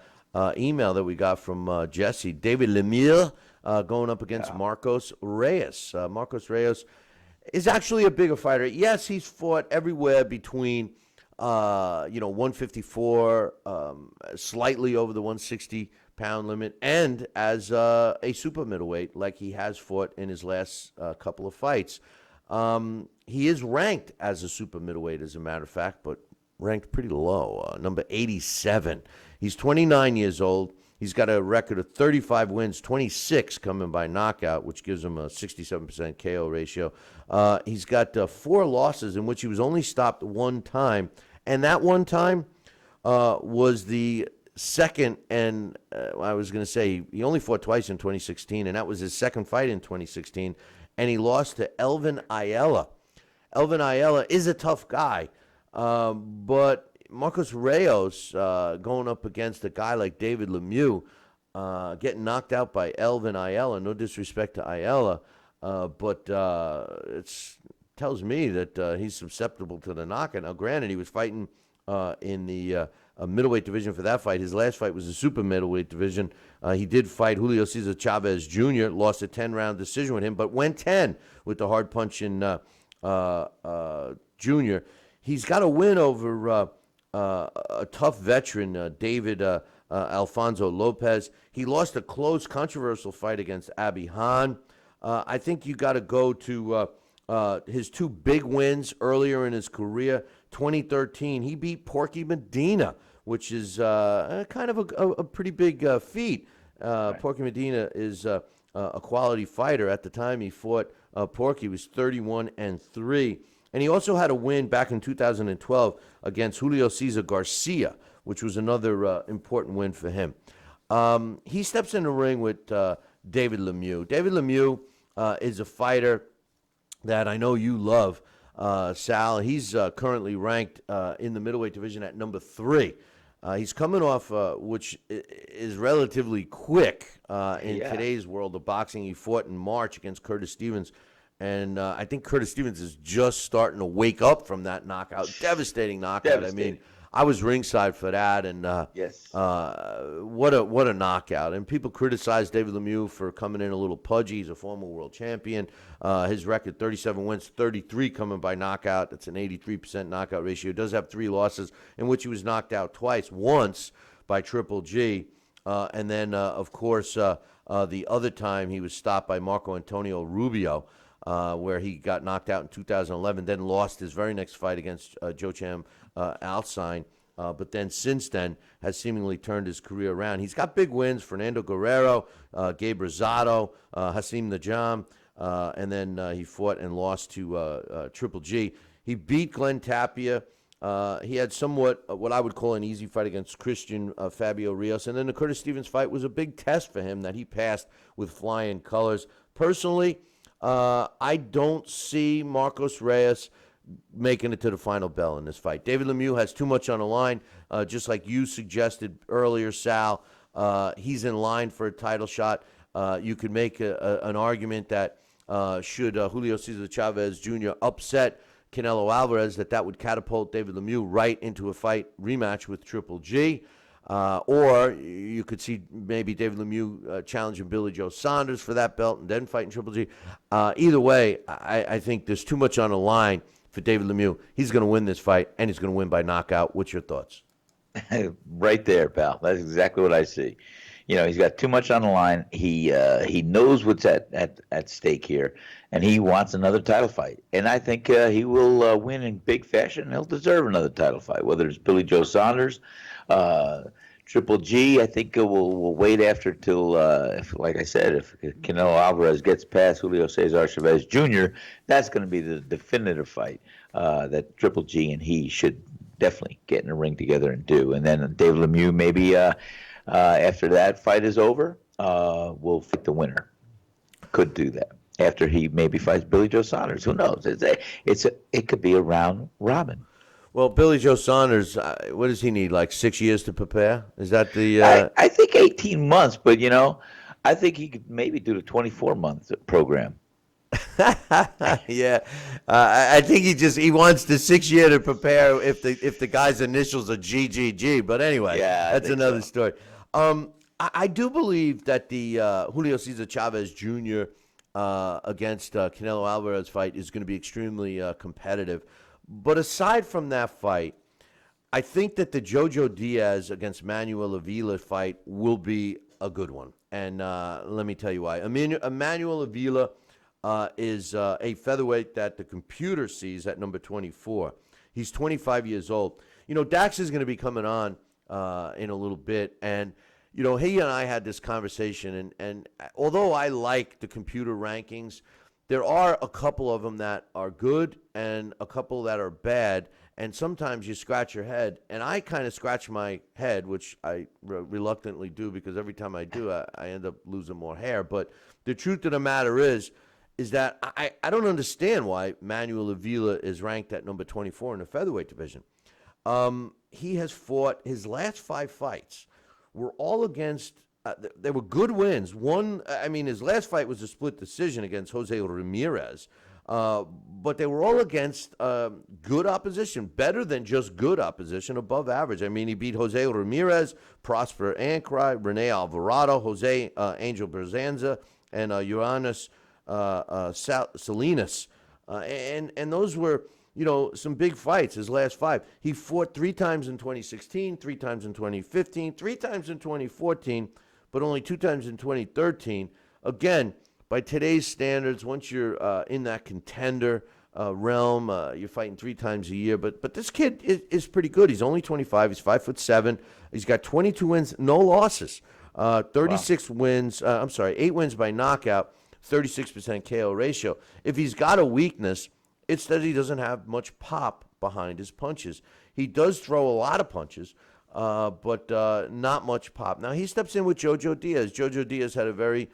S3: email that we got from Jesse. David Lemieux going up against Marcos Reyes. Marcos Reyes is actually a bigger fighter. Yes, he's fought everywhere between 154, slightly over the 160-pound limit, and as a super middleweight, like he has fought in his last couple of fights. He is ranked as a super middleweight, as a matter of fact, but ranked pretty low, number 87. He's 29 years old. He's got a record of 35 wins, 26 coming by knockout, which gives him a 67% KO ratio. He's got 4 losses in which he was only stopped one time, and that one time was the second, and I was going to say he only fought twice in 2016, and that was his second fight in 2016, and he lost to Elvin Ayala. Elvin Ayala is a tough guy, but Marcos Reyes going up against a guy like David Lemieux, getting knocked out by Elvin Ayala. No disrespect to Ayala, but it tells me that he's susceptible to the knockout. Now, granted, he was fighting in the middleweight division for that fight. His last fight was the super middleweight division. He did fight Julio Cesar Chavez Jr., lost a 10-round decision with him, but went 10 with the hard punch in Jr. He's got a win over a tough veteran, David Alfonso Lopez. He lost a close, controversial fight against Abi Han. I think you got to go to his 2 big wins earlier in his career. 2013, he beat Porky Medina, which is kind of a pretty big feat. Porky Medina is a quality fighter. At the time he fought Porky, was 31-3. And he also had a win back in 2012 against Julio Cesar Garcia, which was another important win for him. He steps in the ring with David Lemieux. David Lemieux is a fighter that I know you love, Sal. He's currently ranked in the middleweight division at number 3. He's coming off, which is relatively quick in today's world of boxing. He fought in March against Curtis Stevens. And I think Curtis Stevens is just starting to wake up from that knockout. Devastating knockout. Devastating. I mean, I was ringside for that, and what a knockout. And people criticize David Lemieux for coming in a little pudgy. He's a former world champion. His record, 37 wins, 33 coming by knockout. That's an 83% knockout ratio. He does have 3 losses in which he was knocked out twice, once by Triple G. And then, of course, the other time he was stopped by Marco Antonio Rubio, where he got knocked out in 2011, then lost his very next fight against Joachim Alcine, but then since then has seemingly turned his career around. He's got big wins: Fernando Guerrero, Gabe Rosado, Hassim Najam, and then he fought and lost to Triple G. He beat Glenn Tapia. He had somewhat what I would call an easy fight against Christian Fabio Rios, and then the Curtis Stevens fight was a big test for him that he passed with flying colors. Personally, I don't see Marcos Reyes making it to the final bell in this fight. David Lemieux has too much on the line, just like you suggested earlier, Sal. He's in line for a title shot. You could make an argument that should Julio Cesar Chavez Jr. upset Canelo Alvarez, that would catapult David Lemieux right into a fight rematch with Triple G. Or you could see maybe David Lemieux challenging Billy Joe Saunders for that belt and then fighting Triple G. Either way, I think there's too much on the line for David Lemieux. He's going to win this fight, and he's going to win by knockout. What's your thoughts?
S4: Right there, pal. That's exactly what I see. You know, he's got too much on the line. He knows what's at stake here, and he wants another title fight. And I think he will win in big fashion. He'll deserve another title fight, whether it's Billy Joe Saunders, Triple G. I think we'll wait after till, like I said, if Canelo Alvarez gets past Julio Cesar Chavez Jr., that's going to be the definitive fight that Triple G and he should definitely get in the ring together and do. And then David Lemieux, maybe after that fight is over, will fight the winner. Could do that. after he maybe fights Billy Joe Saunders. Who knows? It could be a round robin.
S3: Well, Billy Joe Saunders, what does he need? Like 6 years to prepare? Is that the?
S4: I think 18 months, but I think he could maybe do the 24-month program.
S3: Yeah, I think he wants the 6 year to prepare if the guy's initials are GGG. But anyway, that's another story. I do believe that the Julio Cesar Chavez Jr. Against Canelo Alvarez fight is going to be extremely competitive. But aside from that fight, I think that the JoJo Diaz against Manuel Avila fight will be a good one. And let me tell you why. Manuel Avila is a featherweight that the computer sees at number 24. He's 25 years old. Dax is going to be coming on in a little bit. And, he and I had this conversation. And although I like the computer rankings, there are a couple of them that are good and a couple that are bad, and sometimes you scratch your head. And I kind of scratch my head, which I reluctantly do because every time I do, I end up losing more hair. But the truth of the matter is that I don't understand why Manuel Avila is ranked at number 24 in the featherweight division. He has fought his last 5 fights were all against they were good wins. His last fight was a split decision against Jose Ramirez, but they were all against good opposition, better than just good opposition, above average. He beat Jose Ramirez, Prosper Ankrai, Rene Alvarado, Jose Angel Berzanza, and Uranus Salinas. And those were, some big fights, his last 5. He fought 3 times in 2016, 3 times in 2015, 3 times in 2014, but only 2 times in 2013. Again, by today's standards, once you're in that contender realm, you're fighting 3 times a year. But this kid is pretty good. He's only 25. He's 5'7". He's got 22 wins, no losses. 36 wins. 8 wins by knockout, 36% KO ratio. If he's got a weakness, it's that he doesn't have much pop behind his punches. He does throw a lot of punches, but not much pop. Now, he steps in with JoJo Diaz. JoJo Diaz had a very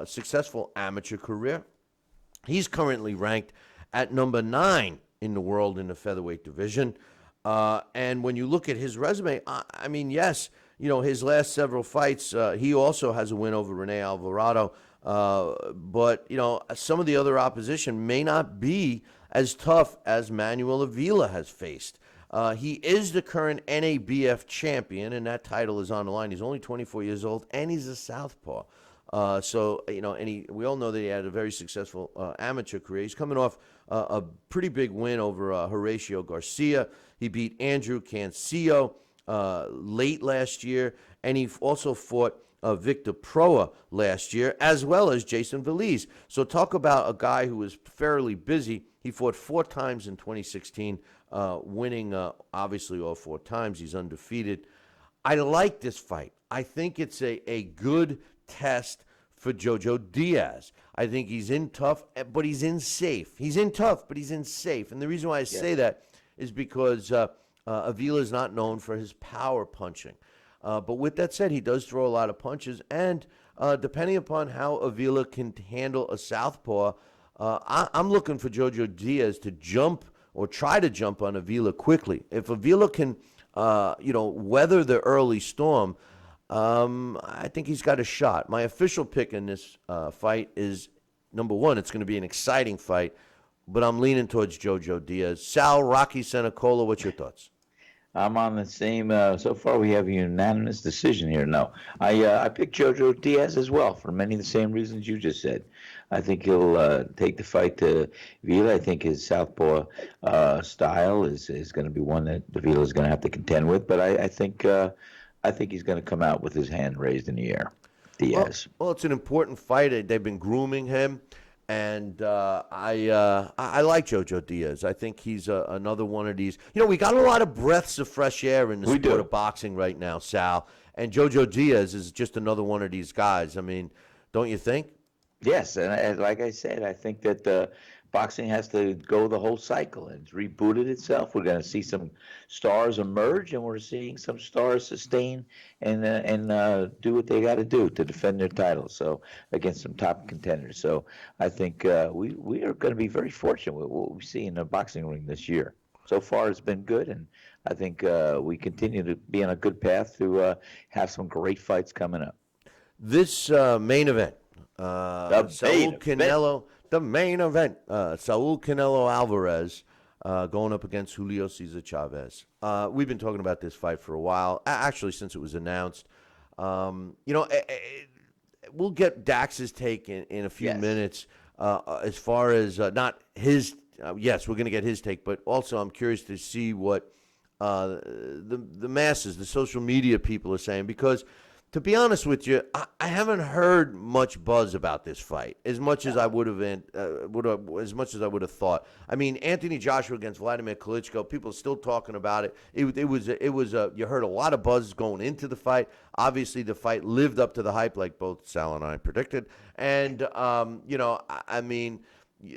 S3: successful amateur career. He's currently ranked at number 9 in the world in the featherweight division. And when you look at his resume, yes, his last several fights, he also has a win over Rene Alvarado. But some of the other opposition may not be as tough as Manuel Avila has faced. He is the current NABF champion, and that title is on the line. He's only 24 years old, and he's a southpaw. We all know that he had a very successful amateur career. He's coming off a pretty big win over Horacio Garcia. He beat Andrew Cancillo late last year, and he also fought Victor Proa last year, as well as Jason Veliz. So talk about a guy who was fairly busy. He fought 4 times in 2016, winning obviously all 4 times. He's undefeated. I like this fight. I think it's a good test for JoJo Diaz. I think he's in tough, but he's in safe. He's in tough, but he's in safe. And the reason why I say that is because Avila is not known for his power punching. But with that said, he does throw a lot of punches, and depending upon how Avila can handle a southpaw, I'm looking for JoJo Diaz to jump or try to jump on Avila quickly. If Avila can, weather the early storm, I think he's got a shot. My official pick in this fight is, number 1, it's going to be an exciting fight, but I'm leaning towards JoJo Diaz. Sal, Rocky Senacola, what's your thoughts?
S4: I'm on the same. So far, we have a unanimous decision here. No, I picked JoJo Diaz as well for many of the same reasons you just said. I think he'll take the fight to Avila. I think his southpaw style is going to be one that Avila is going to have to contend with. But I think he's going to come out with his hand raised in the air. Diaz.
S3: Well, it's an important fight. They've been grooming him. And I like JoJo Diaz. I think he's another one of these. We got a lot of breaths of fresh air in the sport of boxing right now, Sal. And JoJo Diaz is just another one of these guys. Don't you think?
S4: Yes, and like I said, I think that boxing has to go the whole cycle, and it's rebooted itself. We're going to see some stars emerge, and we're seeing some stars sustain and do what they got to do to defend their titles. So against some top contenders. So I think we are going to be very fortunate with what we see in the boxing ring this year. So far, it's been good, and I think we continue to be on a good path to have some great fights coming up.
S3: This main event, Saul Canelo, the main event, Saul Canelo Alvarez going up against Julio Cesar Chavez. We've been talking about this fight for a while, actually since it was announced. We'll get Dax's take in a few minutes as far as not his. Yes, we're going to get his take, but also I'm curious to see what the masses, the social media people are saying, because to be honest with you, I haven't heard much buzz about this fight as much as I would have as much as I would have thought. I mean, Anthony Joshua against Vladimir Klitschko, people are still talking about it. It was you heard a lot of buzz going into the fight. Obviously, the fight lived up to the hype, like both Sal and I predicted. And I mean,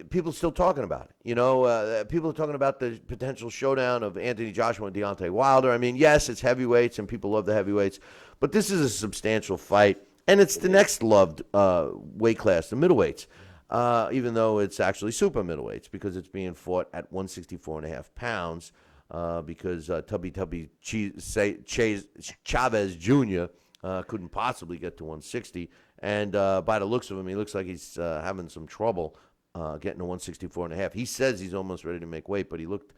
S3: people are still talking about it. People are talking about the potential showdown of Anthony Joshua and Deontay Wilder. I mean, yes, it's heavyweights, and people love the heavyweights, but this is a substantial fight, and it's the next loved weight class, the middleweights, even though it's actually super middleweights because it's being fought at 164.5 pounds because Tubby Chavez Jr. Couldn't possibly get to 160, and by the looks of him, he looks like he's having some trouble getting to 164.5. He says he's almost ready to make weight, but he looked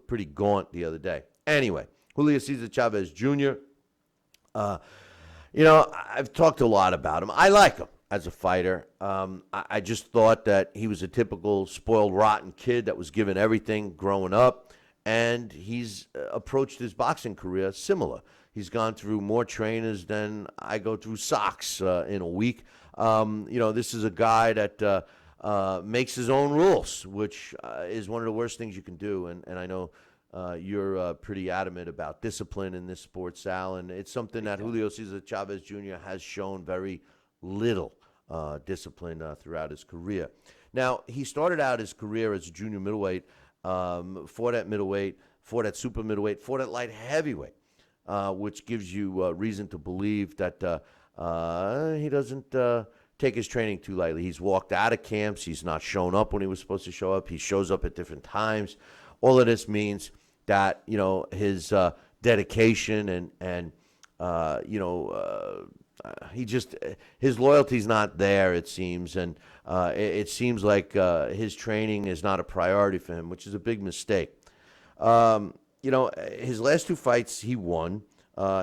S3: pretty gaunt the other day. Anyway, Julio Cesar Chavez Jr., I've talked a lot about him. I like him as a fighter. I just thought that he was a typical spoiled, rotten kid that was given everything growing up, and he's approached his boxing career similar. He's gone through more trainers than I go through socks in a week. This is a guy that makes his own rules, which is one of the worst things you can do. And I know you're pretty adamant about discipline in this sport, Sal, and it's something that Julio Cesar Chavez Jr. has shown very little discipline throughout his career. Now, he started out his career as a junior middleweight, fought at middleweight, fought at super middleweight, fought at light heavyweight, which gives you reason to believe that he doesn't take his training too lightly. He's walked out of camps. He's not shown up when he was supposed to show up. He shows up at different times. All of this means that, his dedication and his loyalty's not there, it seems. And it seems like his training is not a priority for him, which is a big mistake. His last two fights he won.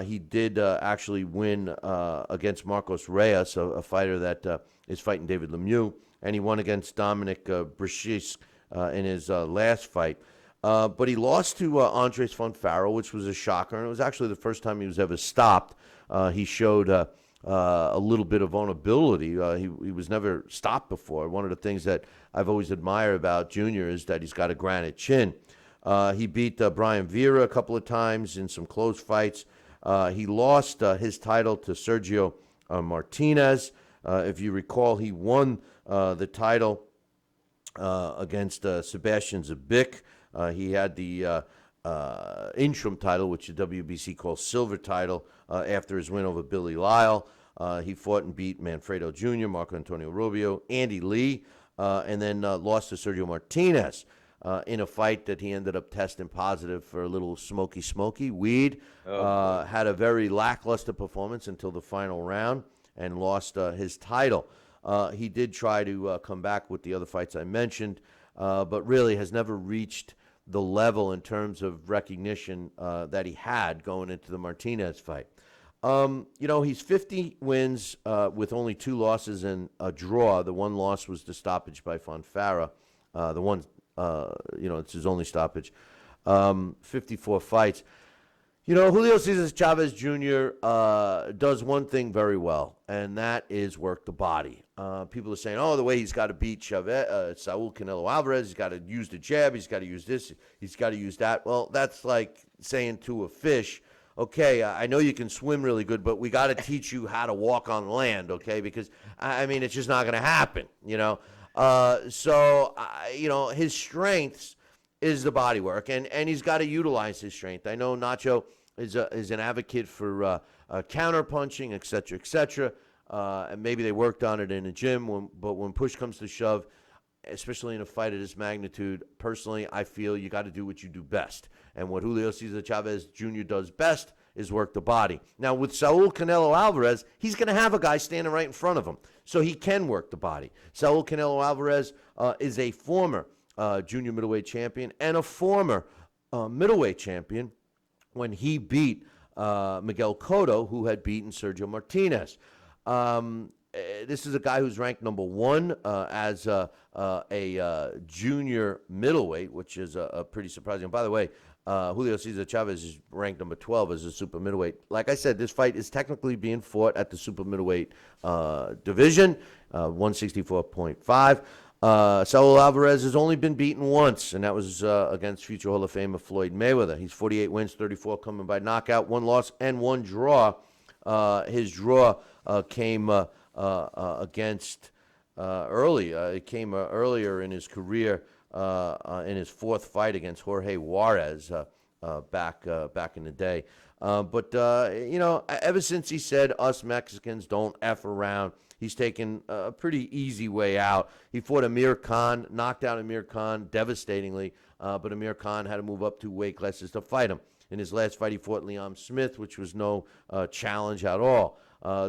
S3: He did actually win against Marcos Reyes, a fighter that is fighting David Lemieux, and he won against Dominic Brichis in his last fight. But he lost to Andres Fonfaro, which was a shocker, and it was actually the first time he was ever stopped. He showed a little bit of vulnerability. He was never stopped before. One of the things that I've always admired about Junior is that he's got a granite chin. He beat Brian Vera a couple of times in some close fights. He lost his title to Sergio Martinez. If you recall, he won the title against Sebastian Zabik. He had the interim title, which the WBC calls silver title, after his win over Billy Lyle. He fought and beat Manfredo Jr., Marco Antonio Rubio, Andy Lee, and then lost to Sergio Martinez. In a fight that he ended up testing positive for a little smoky weed. Had a very lackluster performance until the final round and lost his title. He did try to come back with the other fights I mentioned, but really has never reached the level in terms of recognition that he had going into the Martinez fight. He's 50 wins with only 2 losses and a draw. The one loss was the stoppage by Fonfara. The one it's his only stoppage. 54 fights. Julio Cesar Chavez Jr. Does one thing very well, and that is work the body. People are saying, the way he's got to beat Saul Canelo Alvarez, he's got to use the jab, he's got to use this, he's got to use that. Well, that's like saying to a fish, okay, I know you can swim really good, but we got to teach you how to walk on land, okay? Because, I mean, it's just not going to happen, you know? His strengths is the body work, and he's got to utilize his strength. I know Nacho is an advocate for counter punching, et cetera, and maybe they worked on it in the gym, but when push comes to shove, especially in a fight of this magnitude, personally, I feel you got to do what you do best. And what Julio Cesar Chavez Jr. does best is work the body. Now, with Saul Canelo Alvarez, he's going to have a guy standing right in front of him, so he can work the body. Saul Canelo Alvarez is a former junior middleweight champion and a former middleweight champion when he beat Miguel Cotto, who had beaten Sergio Martinez. This is a guy who's ranked number 1 as a junior middleweight, which is pretty surprising. By the way, Julio Cesar Chavez is ranked number 12 as a super middleweight. Like I said, this fight is technically being fought at the super middleweight division, 164.5. Saul Alvarez has only been beaten once, and that was against future Hall of Famer Floyd Mayweather. He's 48 wins, 34 coming by knockout, 1 loss, and 1 draw. His draw came against early. It came earlier in his career in his 4th fight against Jorge Juarez back in the day. Ever since he said us Mexicans don't F around, he's taken a pretty easy way out. He fought Amir Khan, knocked out Amir Khan devastatingly, but Amir Khan had to move up 2 weight classes to fight him. In his last fight, he fought Liam Smith, which was no challenge at all.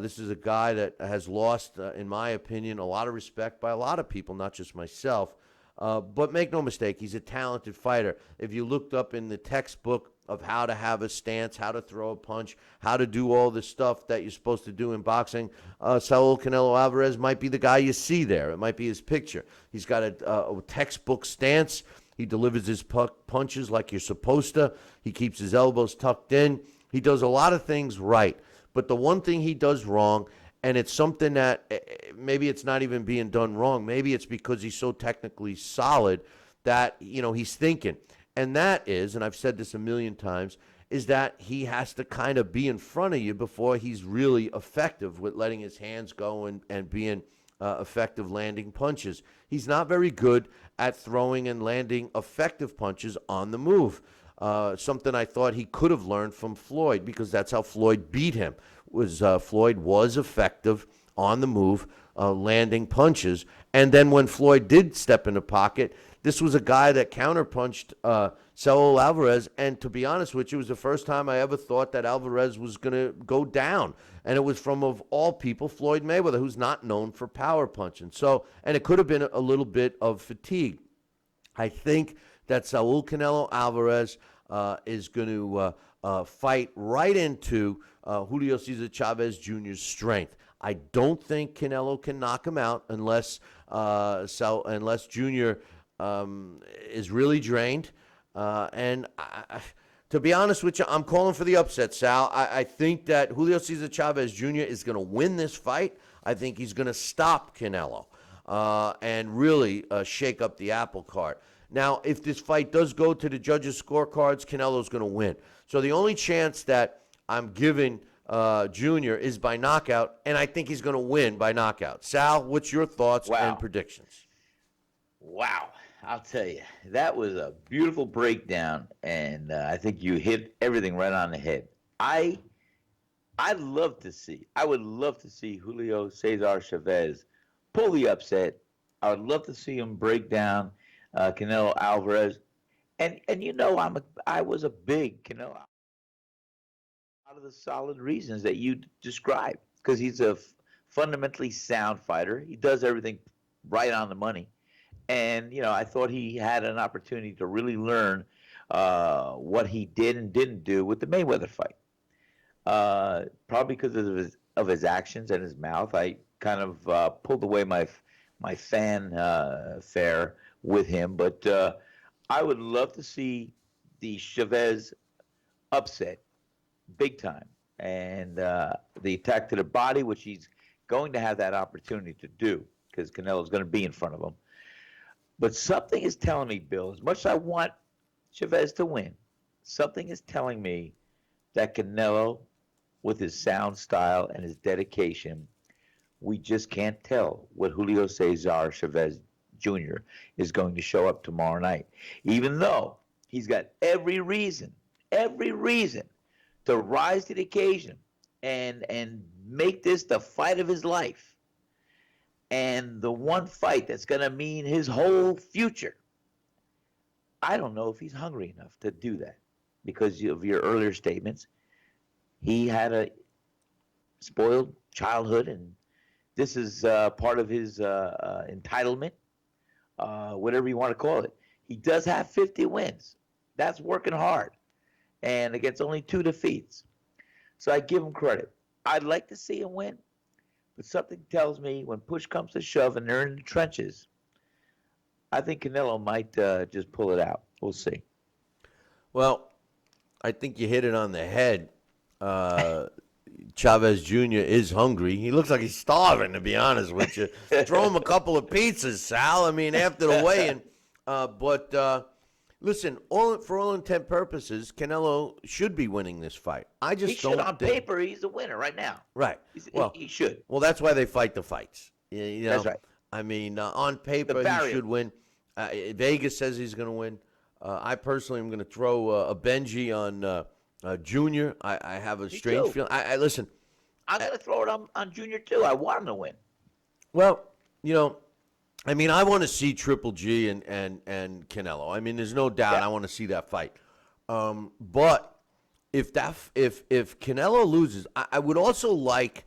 S3: This is a guy that has lost, in my opinion, a lot of respect by a lot of people, not just myself. But make no mistake, he's a talented fighter. If you looked up in the textbook of how to have a stance, how to throw a punch, how to do all the stuff that you're supposed to do in boxing, Saul Canelo Alvarez might be the guy you see there. It might be his picture. He's got a textbook stance. He delivers his punches like you're supposed to. He keeps his elbows tucked in. He does a lot of things right. But the one thing he does wrong, and it's something that maybe it's not even being done wrong. Maybe it's because he's so technically solid that, he's thinking. And that is, and I've said this a million times, is that he has to kind of be in front of you before he's really effective with letting his hands go and being effective landing punches. He's not very good at throwing and landing effective punches on the move. Something I thought he could have learned from Floyd, because that's how Floyd beat him. Floyd was effective on the move, landing punches. And then when Floyd did step in the pocket, this was a guy that counterpunched Saul Alvarez. And to be honest with you, it was the first time I ever thought that Alvarez was going to go down. And it was from, of all people, Floyd Mayweather, who's not known for power punching. And it could have been a little bit of fatigue. I think that Saul Canelo Alvarez is going to fight right into Julio Cesar Chavez Jr.'s strength. I don't think Canelo can knock him out unless Jr. Is really drained. To be honest with you, I'm calling for the upset, Sal. I think that Julio Cesar Chavez Jr. is going to win this fight. I think he's going to stop Canelo and really shake up the apple cart. Now, if this fight does go to the judges' scorecards, Canelo's going to win. So the only chance that I'm giving Junior is by knockout, and I think he's going to win by knockout. Sal, what's your thoughts and predictions?
S4: Wow. I'll tell you, that was a beautiful breakdown, and I think you hit everything right on the head. I would love to see Julio Cesar Chavez pull the upset. I would love to see him break down Canelo Alvarez, and I was a big Canelo out of the solid reasons that you described, because he's a fundamentally sound fighter. He does everything right on the money. And, I thought he had an opportunity to really learn what he did and didn't do with the Mayweather fight. Probably because of his actions and his mouth, I kind of pulled away my fanfare with him. But I would love to see the Chavez upset big time. And the attack to the body, which he's going to have that opportunity to do, because Canelo's going to be in front of him. But something is telling me, Bill, as much as I want Chavez to win, something is telling me that Canelo, with his sound style and his dedication, we just can't tell what Julio Cesar Chavez Jr. is going to show up tomorrow night. Even though he's got every reason to rise to the occasion and make this the fight of his life. And the one fight that's going to mean his whole future. I don't know if he's hungry enough to do that because of your earlier statements. He had a spoiled childhood, and this is part of his entitlement, whatever you want to call it. He does have 50 wins. That's working hard, and against only 2 defeats. So I give him credit. I'd like to see him win, but something tells me when push comes to shove and they're in the trenches, I think Canelo might just pull it out. We'll see.
S3: Well, I think you hit it on the head. Chavez Jr. is hungry. He looks like he's starving, to be honest with you. Throw him a couple of pizzas, Sal. I mean, after the weigh-in. But listen, for all intent purposes, Canelo should be winning this fight. I just
S4: he should. On paper, he's the winner right now.
S3: Right.
S4: He should.
S3: Well, that's why they fight the fights. You know?
S4: That's right.
S3: I mean, on paper, he should win. Vegas says he's going to win. I personally am going to throw a Benji on Junior. I have a strange feeling. Listen.
S4: I'm going to throw it on Junior, too. I want him to win.
S3: Well, you know, I mean, I want to see Triple G and Canelo. I mean, there's no doubt I want to see that fight. But if Canelo loses, I would also like,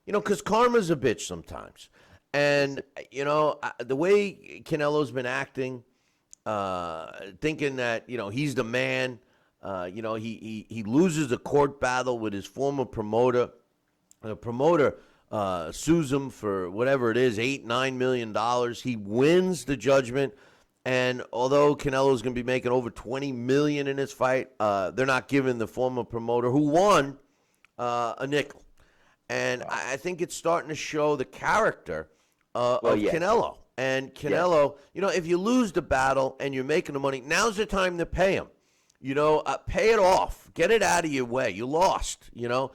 S3: you know, because karma's a bitch sometimes. And, you know, the way Canelo's been acting, thinking that, you know, he's the man. You know, he loses a court battle with his former promoter. The promoter sues him for whatever it is, $8-9 million. He wins the judgment. And although Canelo's going to be making over $20 million in this fight, they're not giving the former promoter who won a nickel. And I think it's starting to show the character of Canelo. And Canelo, you know, if you lose the battle and you're making the money, now's the time to pay him. You know, pay it off. Get it out of your way. You lost, you know.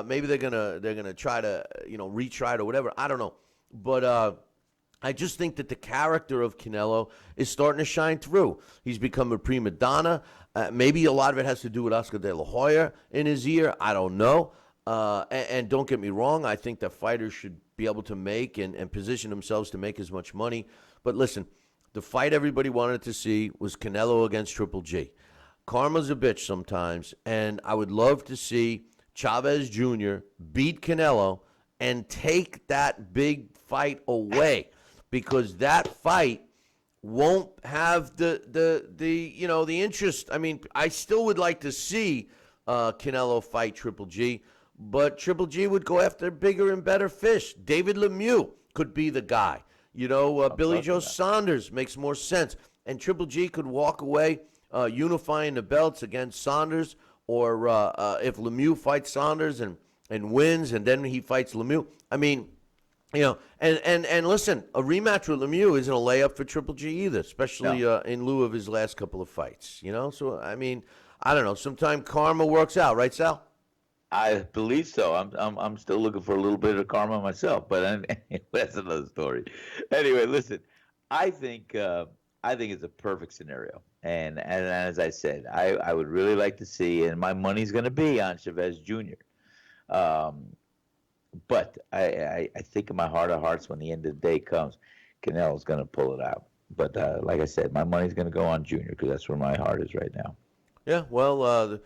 S3: Maybe they're gonna try to, you know, retry it or whatever. I don't know. But I just think that the character of Canelo is starting to shine through. He's become a prima donna. Maybe a lot of it has to do with Oscar De La Hoya in his ear. I don't know. And don't get me wrong. I think that fighters should be able to make and position themselves to make as much money. But listen, the fight everybody wanted to see was Canelo against Triple G. Karma's a bitch sometimes, and I would love to see Chavez Jr. beat Canelo and take that big fight away, because that fight won't have the you know, the interest. I mean, I still would like to see Canelo fight Triple G, but Triple G would go after bigger and better fish. David Lemieux could be the guy. You know, Billy Joe Saunders makes more sense, and Triple G could walk away unifying the belts against Saunders, or if Lemieux fights Saunders and wins, and then he fights Lemieux. I mean, you know, and listen, a rematch with Lemieux isn't a layup for Triple G either, especially in lieu of his last couple of fights. You know, so I mean, I don't know. Sometimes karma works out, right, Sal?
S4: I believe so. I'm still looking for a little bit of karma myself, but that's another story. Anyway, listen, I think it's a perfect scenario. And as I said, I would really like to see, and my money's going to be on Chavez Jr. But I think in my heart of hearts, when the end of the day comes, Canelo's going to pull it out. But like I said, my money's going to go on Jr. because that's where my heart is right now.
S3: Yeah, well,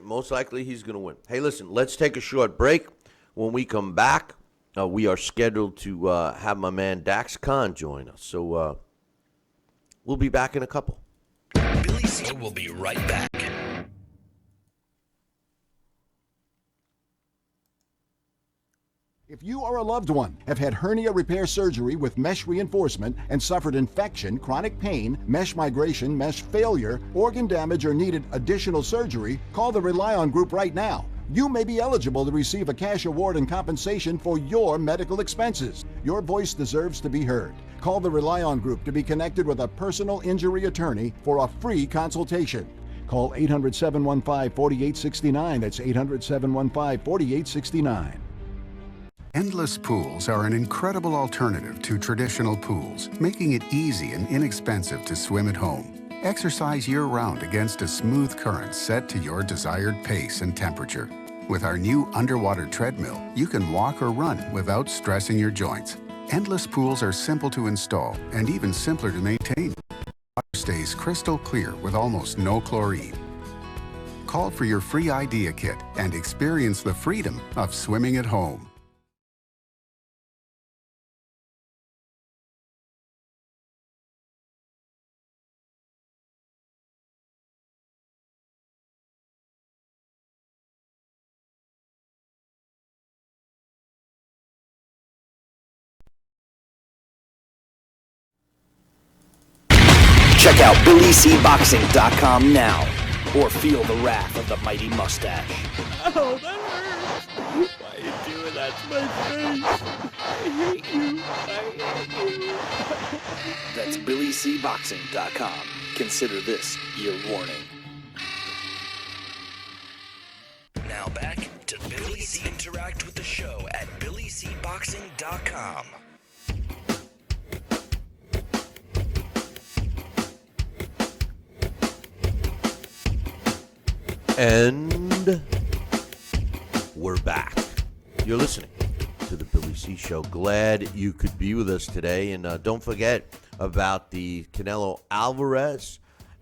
S3: most likely he's going to win. Hey, listen, let's take a short break. When we come back, we are scheduled to have my man Dax Khan join us. So we'll be back in a couple.
S12: Billy C will be right back.
S9: If you or a loved one have had hernia repair surgery with mesh reinforcement and suffered infection, chronic pain, mesh migration, mesh failure, organ damage, or needed additional surgery, call the Rely On Group right now. You may be eligible to receive a cash award and compensation for your medical expenses. Your voice deserves to be heard. Call the Rely On Group to be connected with a personal injury attorney for a free consultation. Call 800-715-4869. That's 800-715-4869.
S5: Endless pools are an incredible alternative to traditional pools, making it easy and inexpensive to swim at home. Exercise year-round against a smooth current set to your desired pace and temperature. With our new underwater treadmill, you can walk or run without stressing your joints. Endless pools are simple to install and even simpler to maintain. Water stays crystal clear with almost no chlorine. Call for your free idea kit and experience the freedom of swimming at home.
S1: Check out BillyCBoxing.com now, or feel the wrath of the mighty mustache.
S13: Oh, that hurts. Why are you doing that to my face? I hate you. I hate you.
S1: That's BillyCBoxing.com. Consider this your warning.
S12: Now back to Billy C. Interact with the show at BillyCBoxing.com.
S3: And we're back. You're listening to the Billy C. Show. Glad you could be with us today. And don't forget about the Canelo Alvarez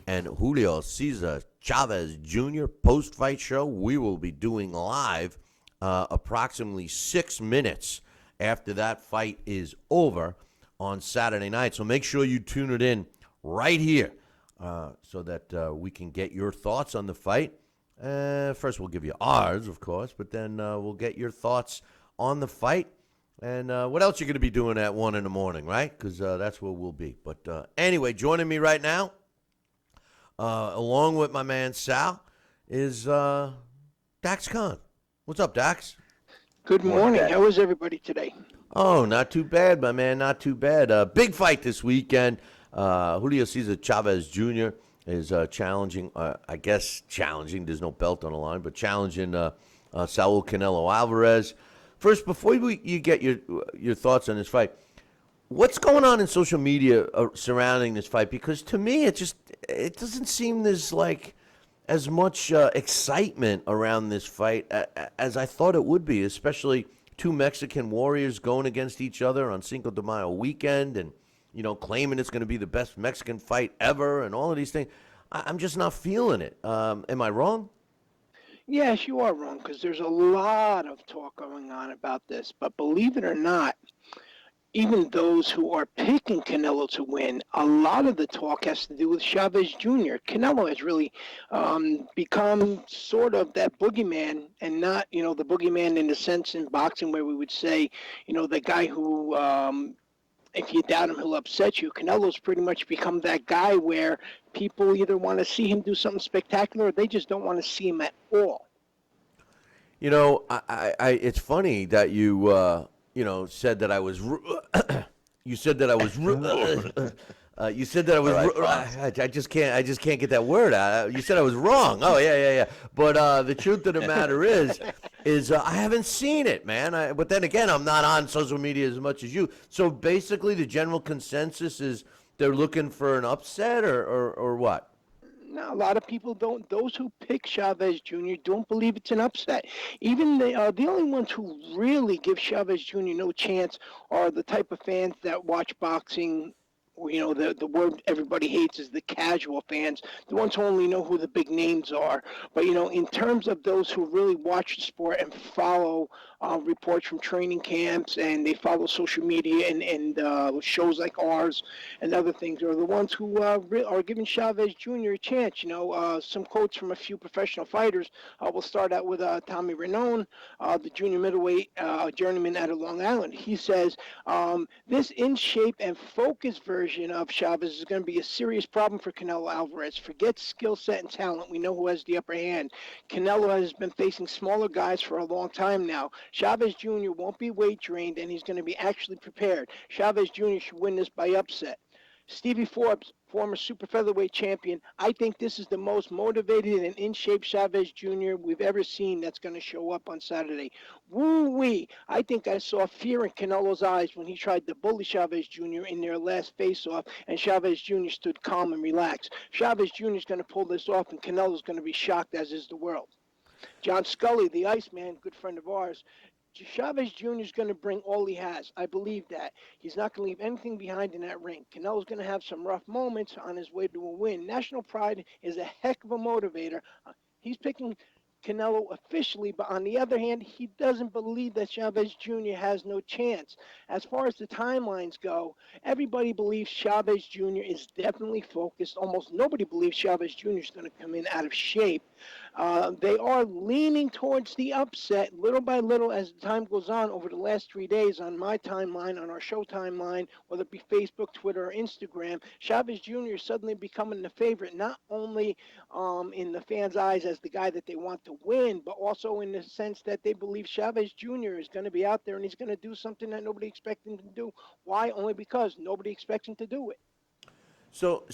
S3: and Julio Cesar Chavez Jr. post-fight show. We will be doing live approximately 6 minutes after that fight is over on Saturday night. So make sure you tune it in right here so that we can get your thoughts on the fight. First, we'll give you ours, of course, but then we'll get your thoughts on the fight. And what else you're going to be doing at 1 in the morning, right? Because that's where we'll be. But anyway, joining me right now, along with my man Sal, is Dax Khan. What's up, Dax?
S14: Good morning. How is everybody today?
S3: Oh, not too bad, my man. Not too bad. Big fight this weekend. Julio Cesar Chavez Jr. is challenging, there's no belt on the line, but challenging Saul Canelo Alvarez. First, before you get your thoughts on this fight, what's going on in social media surrounding this fight? Because to me, it doesn't seem there's like as much excitement around this fight as I thought it would be, especially two Mexican warriors going against each other on Cinco de Mayo weekend and, you know, claiming it's going to be the best Mexican fight ever and all of these things. I'm just not feeling it. Am I wrong?
S14: Yes, you are wrong, because there's a lot of talk going on about this. But believe it or not, even those who are picking Canelo to win, a lot of the talk has to do with Chavez Jr. Canelo has really become sort of that boogeyman, and not, you know, the boogeyman in the sense in boxing where we would say, you know, the guy who if you doubt him, he'll upset you. Canelo's pretty much become that guy where people either want to see him do something spectacular or they just don't want to see him at all.
S3: You know, it's funny that you said that I was. You said that I was. You said that I was. I just can't get that word out. You said I was wrong. Oh yeah. But the truth of the matter is I haven't seen it, man. But then again, I'm not on social media as much as you. So basically, the general consensus is they're looking for an upset, or what?
S14: No, a lot of people don't. Those who pick Chavez Jr. don't believe it's an upset. Even the only ones who really give Chavez Jr. no chance are the type of fans that watch boxing. You know, the word everybody hates is the casual fans, the ones who only know who the big names are. But, you know, in terms of those who really watch the sport and follow reports from training camps, and they follow social media and shows like ours and other things, are the ones who are giving Chavez Jr. a chance. You know, some quotes from a few professional fighters. We'll start out with Tommy Renone, the junior middleweight journeyman out of Long Island. He says, this in shape and focused version of Chavez is going to be a serious problem for Canelo Alvarez. Forget skill set and talent. We know who has the upper hand. Canelo has been facing smaller guys for a long time now. Chavez Jr. won't be weight drained, and he's going to be actually prepared. Chavez Jr. should win this by upset. Stevie Forbes former super featherweight champion. I think this is the most motivated and in shape Chavez Jr. we've ever seen that's going to show up on Saturday. Woo-wee. I think I saw fear in Canelo's eyes when he tried to bully Chavez Jr. in their last face-off, and Chavez Jr. stood calm and relaxed. Chavez Jr. is going to pull this off, and Canelo's going to be shocked, as is the world. John Scully, the Iceman, good friend of ours, Chavez Jr. is going to bring all he has. I believe that. He's not going to leave anything behind in that ring. Canelo's going to have some rough moments on his way to a win. National Pride is a heck of a motivator. He's picking Canelo officially, but on the other hand, he doesn't believe that Chavez Jr. has no chance. As far as the timelines go, everybody believes Chavez Jr. is definitely focused. Almost nobody believes Chavez Jr. is going to come in out of shape. They are leaning towards the upset little by little as time goes on over the last 3 days on my timeline, on our show timeline, whether it be Facebook, Twitter, or Instagram. Chavez Jr. is suddenly becoming the favorite, not only in the fans' eyes as the guy that they want to win, but also in the sense that they believe Chavez Jr. is going to be out there and he's going to do something that nobody expected him to do. Why? Only because nobody expects him to do it.
S3: So,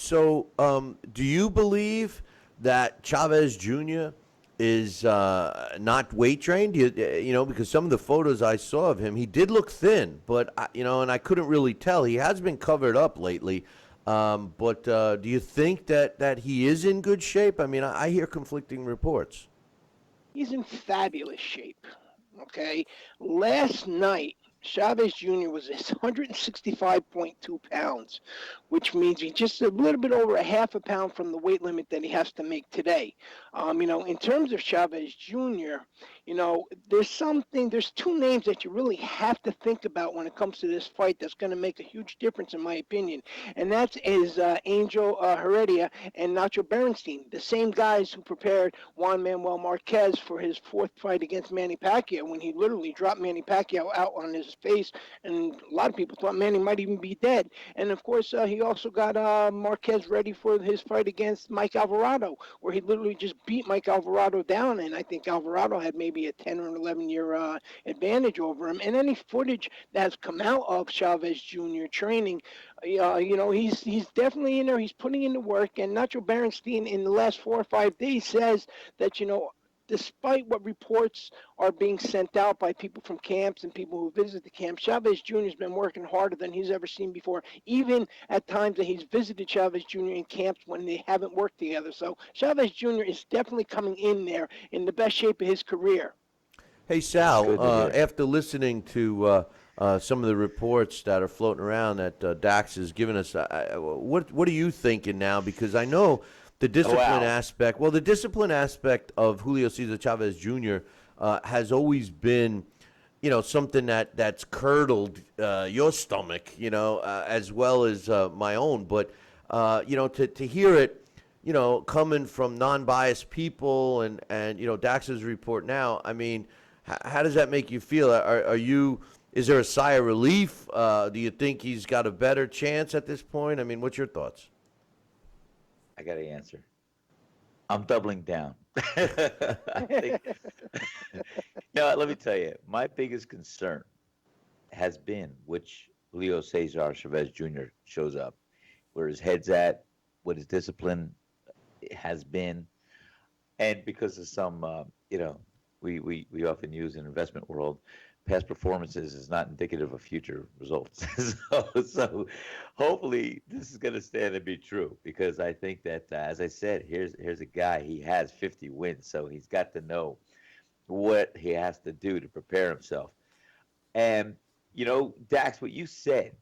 S3: do you believe that Chavez Jr. is not weight trained? You know, because some of the photos I saw of him, he did look thin, but and I couldn't really tell. He has been covered up lately. But do you think that he is in good shape? I mean, I hear conflicting reports.
S14: He's in fabulous shape. Okay, last night Chavez Jr. was 165.2 pounds, which means he's just a little bit over a half a pound from the weight limit that he has to make today. In terms of Chavez Jr., there's two names that you really have to think about when it comes to this fight that's going to make a huge difference, in my opinion. And that is Angel Heredia and Nacho Berenstein, the same guys who prepared Juan Manuel Marquez for his fourth fight against Manny Pacquiao, when he literally dropped Manny Pacquiao out on his face, and a lot of people thought Manny might even be dead. And of course, he also got Marquez ready for his fight against Mike Alvarado, where he literally just beat Mike Alvarado down, and I think Alvarado had maybe a 10 or an 11-year advantage over him. And any footage that's come out of Chavez Jr. training, he's definitely in there. He's putting in the work, and Nacho Berenstein in the last 4 or 5 days says that, despite what reports are being sent out by people from camps and people who visit the camp, Chavez Jr. has been working harder than he's ever seen before, even at times that he's visited Chavez Jr. in camps when they haven't worked together. So Chavez Jr. is definitely coming in there in the best shape of his career.
S3: Hey, Sal, after listening to some of the reports that are floating around that Dax has given us, what are you thinking now? Because I know the discipline aspect. Well, the discipline aspect of Julio Cesar Chavez Jr. Has always been, something that's curdled your stomach, as well as my own. But to hear it, coming from non-biased people and Dax's report now, I mean, how does that make you feel? Is there a sigh of relief? Do you think he's got a better chance at this point? I mean, what's your thoughts?
S4: I got to answer. I'm doubling down. Let me tell you, my biggest concern has been which Julio Cesar Chavez Jr. shows up, where his head's at, what his discipline has been, and because of some, we often use in investment world, past performances is not indicative of future results. so hopefully this is going to stand and be true, because I think that, as I said, here's a guy, he has 50 wins, so he's got to know what he has to do to prepare himself. And, Dax, what you said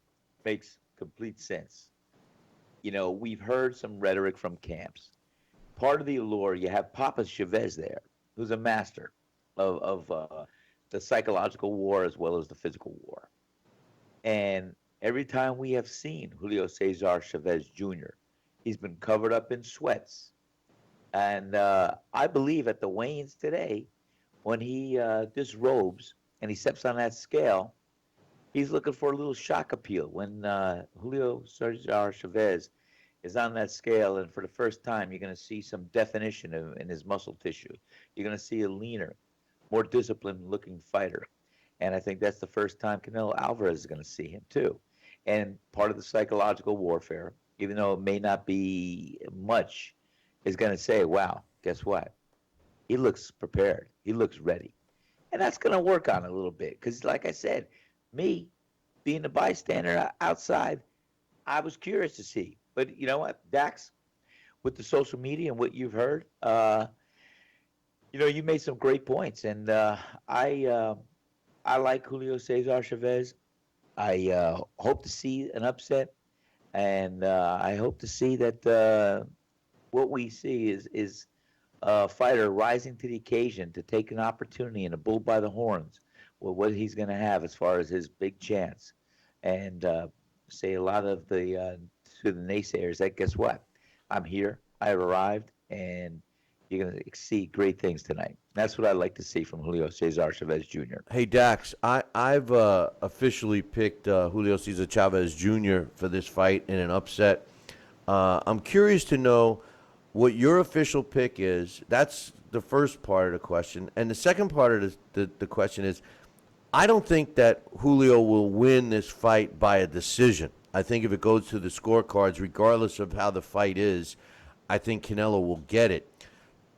S4: makes complete sense. We've heard some rhetoric from camps. Part of the allure, you have Papa Chavez there, who's a master of the psychological war as well as the physical war. And every time we have seen Julio Cesar Chavez Jr., he's been covered up in sweats. And I believe at the weigh-ins today, when he disrobes and he steps on that scale, he's looking for a little shock appeal. When Julio Cesar Chavez is on that scale, and for the first time, you're going to see some definition in his muscle tissue. You're going to see a leaner, more disciplined-looking fighter. And I think that's the first time Canelo Alvarez is going to see him, too. And part of the psychological warfare, even though it may not be much, is going to say, wow, guess what? He looks prepared. He looks ready. And that's going to work on it a little bit. Because, like I said, me being a bystander outside, I was curious to see. But you know what, Dax, with the social media and what you've heard, you made some great points. And I like Julio Cesar Chavez. I hope to see an upset. And I hope to see that what we see is a fighter rising to the occasion to take an opportunity and a bull by the horns with what he's going to have as far as his big chance. And say a lot of to the naysayers that guess what? I'm here. I've arrived, and you're going to see great things tonight. That's what I'd like to see from Julio Cesar Chavez Jr.
S3: Hey, Dax, I've officially picked Julio Cesar Chavez Jr. for this fight in an upset. I'm curious to know what your official pick is. That's the first part of the question. And the second part of the question is, I don't think that Julio will win this fight by a decision. I think if it goes to the scorecards, regardless of how the fight is, I think Canelo will get it.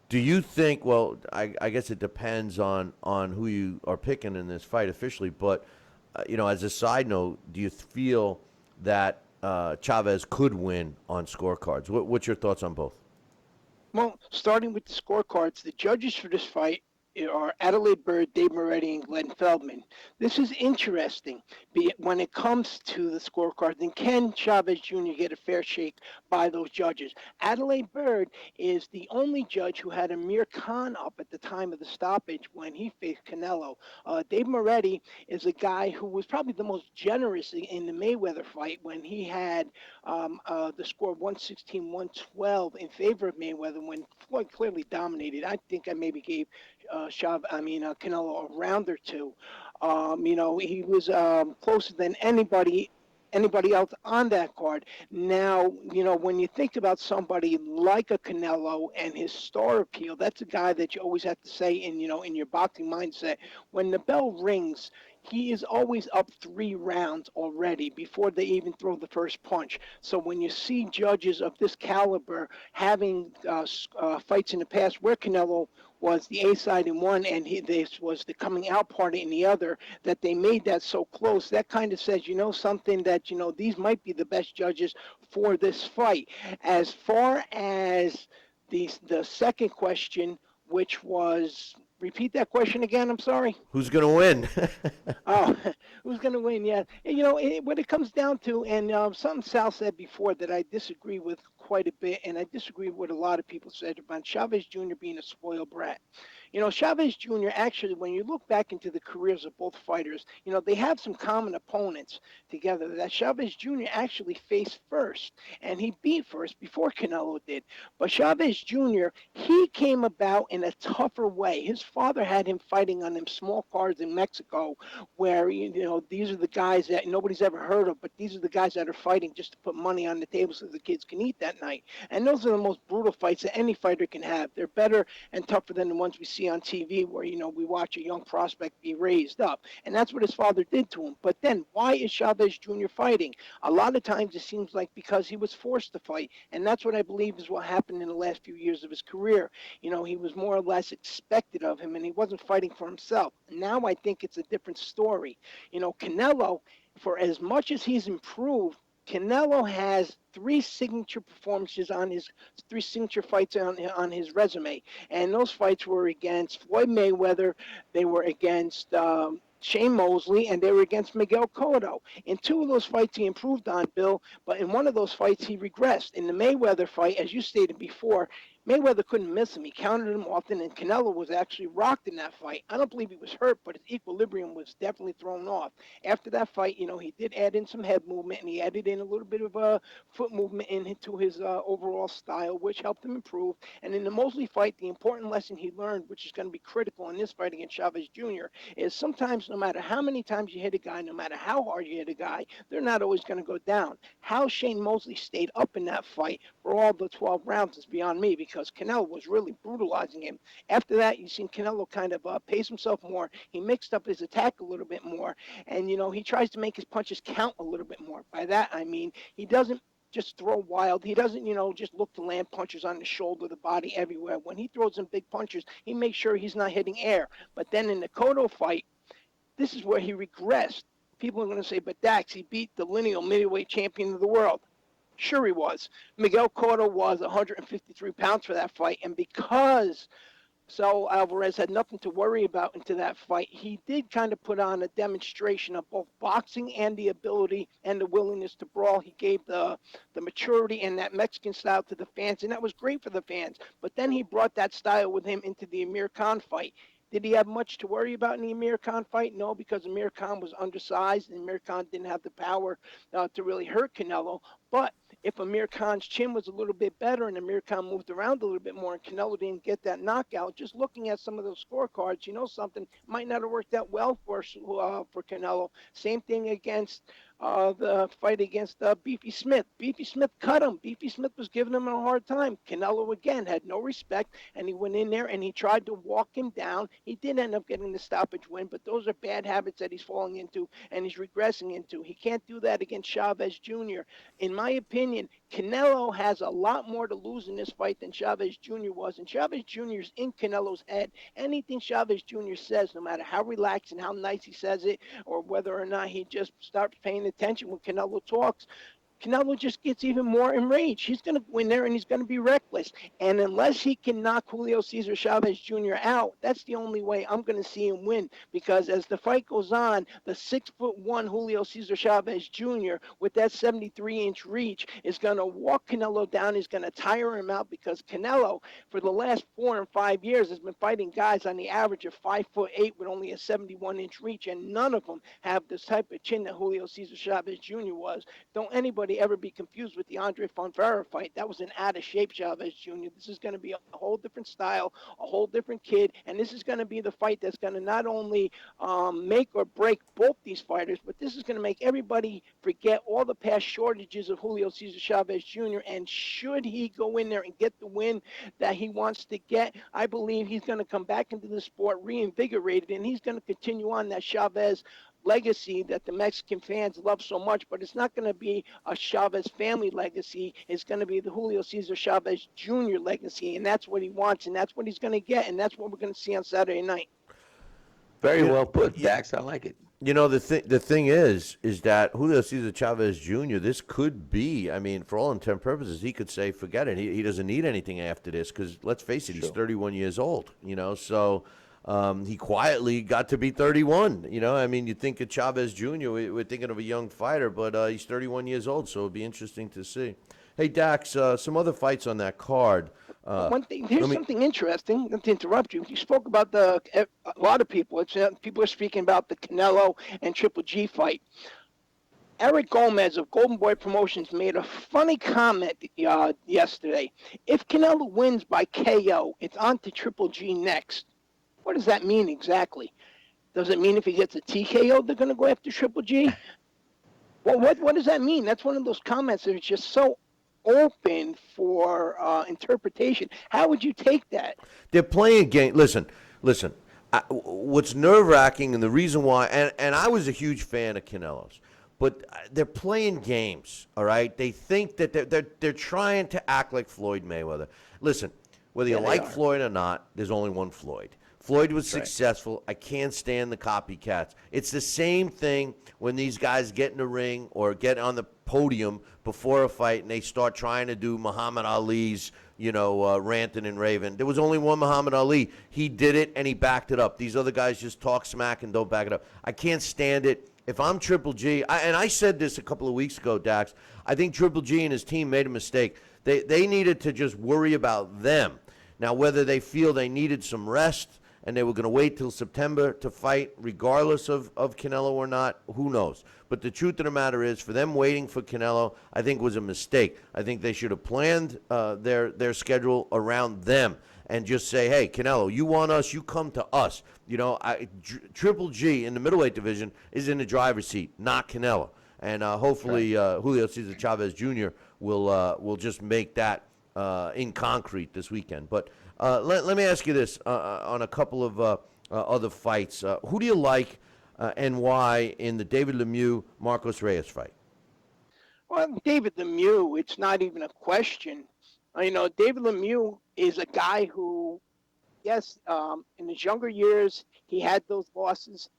S3: Do you think, well, I guess it depends on who you are picking in this fight officially, but, as a side note, do you feel that Chavez could win on scorecards? What's your thoughts on both?
S14: Well, starting with the scorecards, the judges for this fight are Adelaide Bird, Dave Moretti, and Glenn Feldman. This is interesting when it comes to the scorecards. And can Chavez Jr. get a fair shake by those judges? Adelaide Bird is the only judge who had Amir Khan up at the time of the stoppage when he faced Canelo. Dave Moretti is a guy who was probably the most generous in the Mayweather fight when he had the score 116-112 in favor of Mayweather when Floyd clearly dominated. I think I maybe gave Canelo a round or two. He was closer than anybody else on that card. Now, when you think about somebody like a Canelo and his star appeal, that's a guy that you always have to say in your boxing mindset, when the bell rings, he is always up 3 rounds already before they even throw the first punch. So when you see judges of this caliber having fights in the past where Canelo was the A side in one and this was the coming out party in the other, that they made that so close, that kind of says, something that, these might be the best judges for this fight. As far as the second question, which was, repeat that question again, I'm sorry.
S3: Who's going to win?
S14: Oh, who's going to win? Yeah. What it comes down to, and something Sal said before that I disagree with quite a bit, and I disagree with what a lot of people said about Chavez Jr. being a spoiled brat. Chavez Jr. actually, when you look back into the careers of both fighters, they have some common opponents together that Chavez Jr. actually faced first, and he beat first before Canelo did. But Chavez Jr., he came about in a tougher way. His father had him fighting on them small cards in Mexico where, these are the guys that nobody's ever heard of, but these are the guys that are fighting just to put money on the table so the kids can eat that night. And those are the most brutal fights that any fighter can have. They're better and tougher than the ones we see on TV where, we watch a young prospect be raised up. And that's what his father did to him. But then why is Chavez Jr. fighting? A lot of times it seems like because he was forced to fight. And that's what I believe is what happened in the last few years of his career. He was more or less expected of him and he wasn't fighting for himself. Now I think it's a different story. Canelo, for as much as he's improved, Canelo has 3 signature performances on his 3 signature fights on his resume, and those fights were against Floyd Mayweather, they were against Shane Mosley, and they were against Miguel Cotto. In 2 of those fights he improved on, Bill, but in one of those fights he regressed. In the Mayweather fight, as you stated before, Mayweather couldn't miss him. He countered him often, and Canelo was actually rocked in that fight. I don't believe he was hurt, but his equilibrium was definitely thrown off. After that fight, he did add in some head movement, and he added in a little bit of a foot movement into his overall style, which helped him improve. And in the Mosley fight, the important lesson he learned, which is going to be critical in this fight against Chavez Jr., is sometimes no matter how many times you hit a guy, no matter how hard you hit a guy, they're not always going to go down. How Shane Mosley stayed up in that fight for all the 12 rounds is beyond me, because Canelo was really brutalizing him. After that, you've seen Canelo kind of pace himself more. He mixed up his attack a little bit more, and he tries to make his punches count a little bit more. By that I mean he doesn't just throw wild. He doesn't, just look to land punches on the shoulder, the body, everywhere. When he throws in big punches, he makes sure he's not hitting air. But then in the Cotto fight, this is where he regressed. People are going to say, but Dax, he beat the lineal middleweight champion of the world. Sure he was. Miguel Cotto was 153 pounds for that fight, and because Saul Alvarez had nothing to worry about into that fight, he did kind of put on a demonstration of both boxing and the ability and the willingness to brawl. He gave the maturity and that Mexican style to the fans, and that was great for the fans. But then he brought that style with him into the Amir Khan fight. Did he have much to worry about in the Amir Khan fight? No, because Amir Khan was undersized and Amir Khan didn't have the power to really hurt Canelo. But if Amir Khan's chin was a little bit better and Amir Khan moved around a little bit more and Canelo didn't get that knockout, just looking at some of those scorecards, something might not have worked out well for Canelo. Same thing against the fight against Beefy Smith. Beefy Smith cut him. Beefy Smith was giving him a hard time. Canelo, again, had no respect, and he went in there and he tried to walk him down. He did end up getting the stoppage win, but those are bad habits that he's falling into and he's regressing into. He can't do that against Chavez Jr. In my opinion, Canelo has a lot more to lose in this fight than Chavez Jr. was, and Chavez Jr. is in Canelo's head. Anything Chavez Jr. says, no matter how relaxed and how nice he says it, or whether or not he just starts paying attention when Canelo talks, Canelo just gets even more enraged. He's going to go in there and he's going to be reckless. And unless he can knock Julio Cesar Chavez Jr. out, that's the only way I'm going to see him win. Because as the fight goes on, the 6'1" Julio Cesar Chavez Jr. with that 73-inch reach is going to walk Canelo down. He's going to tire him out because Canelo, for the last 4 and 5 years, has been fighting guys on the average of 5'8" with only a 71-inch reach, and none of them have this type of chin that Julio Cesar Chavez Jr. was. Don't anybody ever be confused with the Andre Fonfara fight. That was an out-of-shape Chavez Jr. This is going to be a whole different style, a whole different kid, and this is going to be the fight that's going to not only make or break both these fighters, but this is going to make everybody forget all the past shortages of Julio Cesar Chavez Jr., and should he go in there and get the win that he wants to get, I believe he's going to come back into the sport reinvigorated, and he's going to continue on that Chavez legacy that the Mexican fans love so much, but it's not going to be a Chavez family legacy. It's going to be the Julio Cesar Chavez Jr. legacy, and that's what he wants, and that's what he's going to get, and that's what we're going to see on Saturday night.
S4: Very well put, Dax. I like it.
S3: The thing is that Julio Cesar Chavez Jr., this could be, for all intent and purposes, he could say, forget it. He doesn't need anything after this because, let's face it, he's 31 years old, so he quietly got to be 31. You think of Chavez Jr., we're thinking of a young fighter, but he's 31 years old, so it'll be interesting to see. Hey, Dax, some other fights on that card.
S14: One thing, here's something interesting, not to interrupt you. You spoke about a lot of people. People are speaking about the Canelo and Triple G fight. Eric Gomez of Golden Boy Promotions made a funny comment yesterday. If Canelo wins by KO, it's on to Triple G next. What does that mean exactly? Does it mean if he gets a TKO, they're going to go after Triple G? Well, what does that mean? That's one of those comments that is just so open for interpretation. How would you take that?
S3: They're playing game. Listen. What's nerve-wracking, and the reason why, and I was a huge fan of Canelo's, but they're playing games, all right? They think that they're trying to act like Floyd Mayweather. Listen, whether you like Floyd or not, there's only one Floyd. Floyd was successful. I can't stand the copycats. It's the same thing when these guys get in the ring or get on the podium before a fight and they start trying to do Muhammad Ali's, ranting and raving. There was only one Muhammad Ali. He did it and he backed it up. These other guys just talk smack and don't back it up. I can't stand it. If I'm Triple G, and I said this a couple of weeks ago, Dax, I think Triple G and his team made a mistake. They needed to just worry about them. Now, whether they feel they needed some rest and they were going to wait till September to fight regardless of Canelo or not, who knows? But the truth of the matter is, for them waiting for Canelo, I think was a mistake. I think they should have planned their schedule around them and just say, hey, Canelo, you want us, you come to us. Triple G in the middleweight division is in the driver's seat, not Canelo. And hopefully Julio Cesar Chavez Jr. will just make that in concrete this weekend. But let me ask you this on a couple of other fights. Who do you like and why in the David Lemieux-Marcos Reyes fight?
S14: Well, David Lemieux, it's not even a question. David Lemieux is a guy who, yes, in his younger years, he had those losses.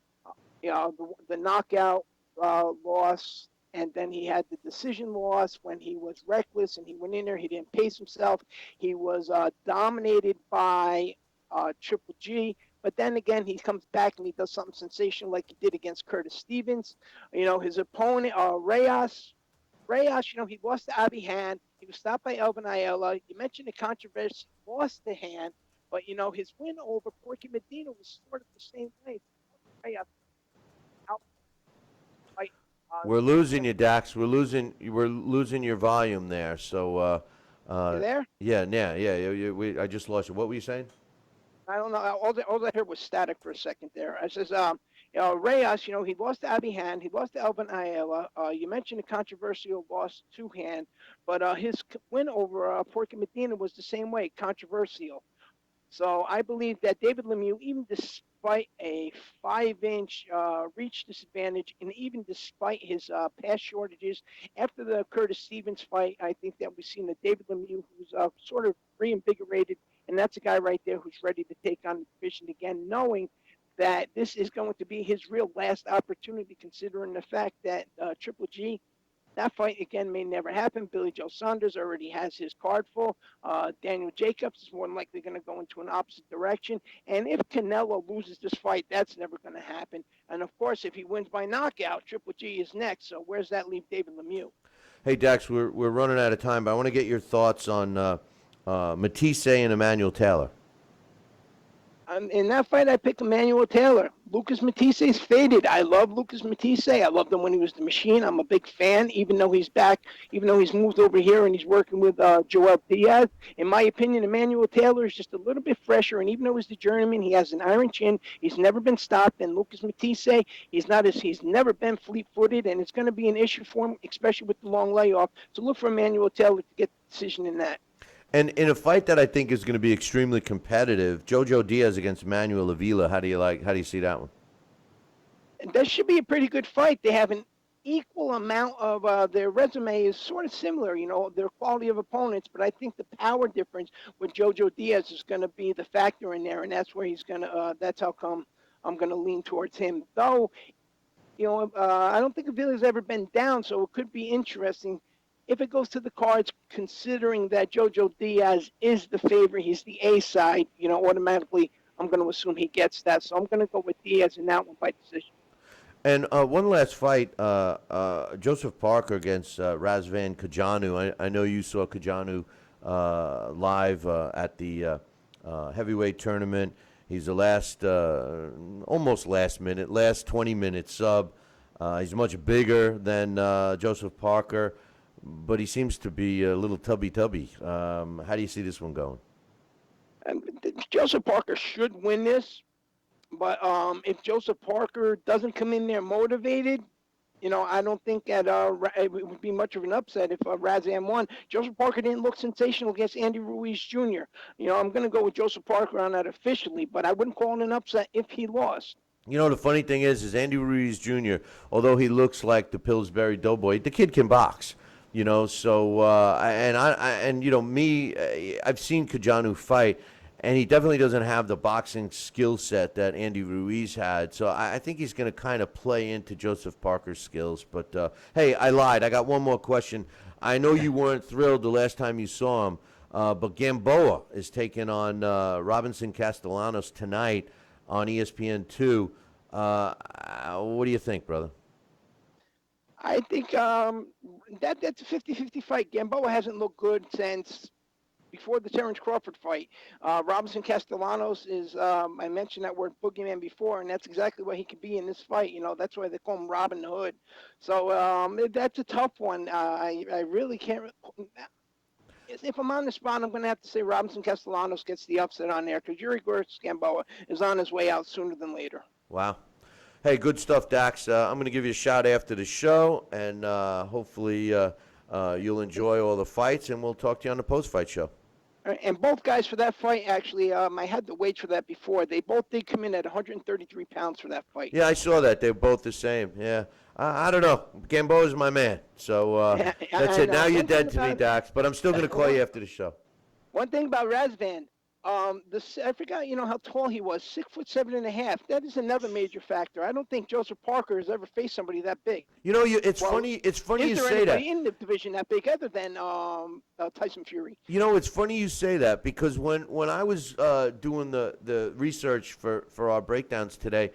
S14: The knockout loss, and then he had the decision loss when he was reckless and he went in there. He didn't pace himself. He was dominated by Triple G. But then again, he comes back and he does something sensational like he did against Curtis Stevens. His opponent, Reyes, he lost to Avi Han. He was stopped by Elvin Ayala. You mentioned the controversy, lost the hand. But, his win over Porky Medina was sort of the same way.
S3: We're losing you, Dax. We're losing your volume there. So,
S14: you there?
S3: Yeah. I just lost you. What were you saying?
S14: I don't know. All I heard was static for a second there. I says, Reyes, he lost to Avi Han. He lost to Elvin Ayala. You mentioned the controversial loss to Han, but his win over Porky Medina was the same way, controversial. So I believe that David Lemieux, even despite a 5-inch reach disadvantage, and even despite his pass shortages, after the Curtis Stevens fight, I think that we've seen that David Lemieux, who's sort of reinvigorated, and that's a guy right there who's ready to take on the division again, knowing that this is going to be his real last opportunity, considering the fact that Triple G, that fight, again, may never happen. Billy Joe Saunders already has his card full. Daniel Jacobs is more than likely going to go into an opposite direction. And if Canelo loses this fight, that's never going to happen. And, of course, if he wins by knockout, Triple G is next. So where's that leave David Lemieux?
S3: Hey, Dax, we're running out of time, but I want to get your thoughts on Matisse and Emmanuel Taylor.
S14: In that fight, I picked Emmanuel Taylor. Lucas Matisse's faded. I love Lucas Matisse. I loved him when he was the Machine. I'm a big fan, even though he's back, even though he's moved over here and he's working with JoJo Diaz. In my opinion, Emmanuel Taylor is just a little bit fresher, and even though he's the journeyman, he has an iron chin. He's never been stopped. And Lucas Matisse, he's never been fleet-footed, and it's going to be an issue for him, especially with the long layoff. So look for Emmanuel Taylor to get the decision in that.
S3: And in a fight that I think is going to be extremely competitive, JoJo Diaz against Manuel Avila, how do you see that one?
S14: That should be a pretty good fight. They have an equal amount of their resume is sort of similar, their quality of opponents, but I think the power difference with JoJo Diaz is going to be the factor in there, and that's where he's going to, that's how come I'm going to lean towards him. Though, I don't think Avila's ever been down, so it could be interesting if it goes to the cards, considering that JoJo Diaz is the favorite, he's the A side, automatically I'm going to assume he gets that. So I'm going to go with Diaz in that one by decision.
S3: And one last fight, Joseph Parker against Razvan Kajanu. I know you saw Kajanu live at the heavyweight tournament. He's the almost last 20-minute sub. He's much bigger than Joseph Parker, but he seems to be a little tubby. How do you see this one going?
S14: Joseph Parker should win this, but if Joseph Parker doesn't come in there motivated, I don't think that it would be much of an upset if Razvan won. Joseph Parker didn't look sensational against Andy Ruiz Jr. I'm going to go with Joseph Parker on that officially, but I wouldn't call it an upset if he lost.
S3: The funny thing is Andy Ruiz Jr., although he looks like the Pillsbury Doughboy, the kid can box. So I've seen Kajanu fight, and he definitely doesn't have the boxing skill set that Andy Ruiz had. So I think he's going to kind of play into Joseph Parker's skills. But, hey, I lied. I got one more question. I know you weren't thrilled the last time you saw him, but Gamboa is taking on Robinson Castellanos tonight on ESPN2. What do you think, brother?
S14: I think that's a 50-50 fight. Gamboa hasn't looked good since before the Terrence Crawford fight. Robinson Castellanos is, I mentioned that word boogeyman before, and that's exactly what he could be in this fight. That's why they call him Robin Hood. So that's a tough one. I really can't. If I'm on the spot, I'm going to have to say Robinson Castellanos gets the upset on there because Yuri Gamboa is on his way out sooner than later.
S3: Wow. Hey, good stuff, Dax. I'm going to give you a shout after the show, and hopefully you'll enjoy all the fights, and we'll talk to you on the post-fight show.
S14: And both guys for that fight, actually, I had the weights for that before. They both did come in at 133 pounds for that fight.
S3: Yeah, I saw that. They're both the same. Yeah. I don't know. Gamboa's my man. So that's it. Now you're dead to me, Dax. But I'm still going to call you after the show.
S14: One thing about Razvan, I forgot, how tall he was, 6'7.5". That is another major factor. I don't think Joseph Parker has ever faced somebody that big.
S3: It's funny. It's funny you say that.
S14: Is there anybody in the division that big other than Tyson Fury?
S3: It's funny you say that because when I was doing the research for our breakdowns today,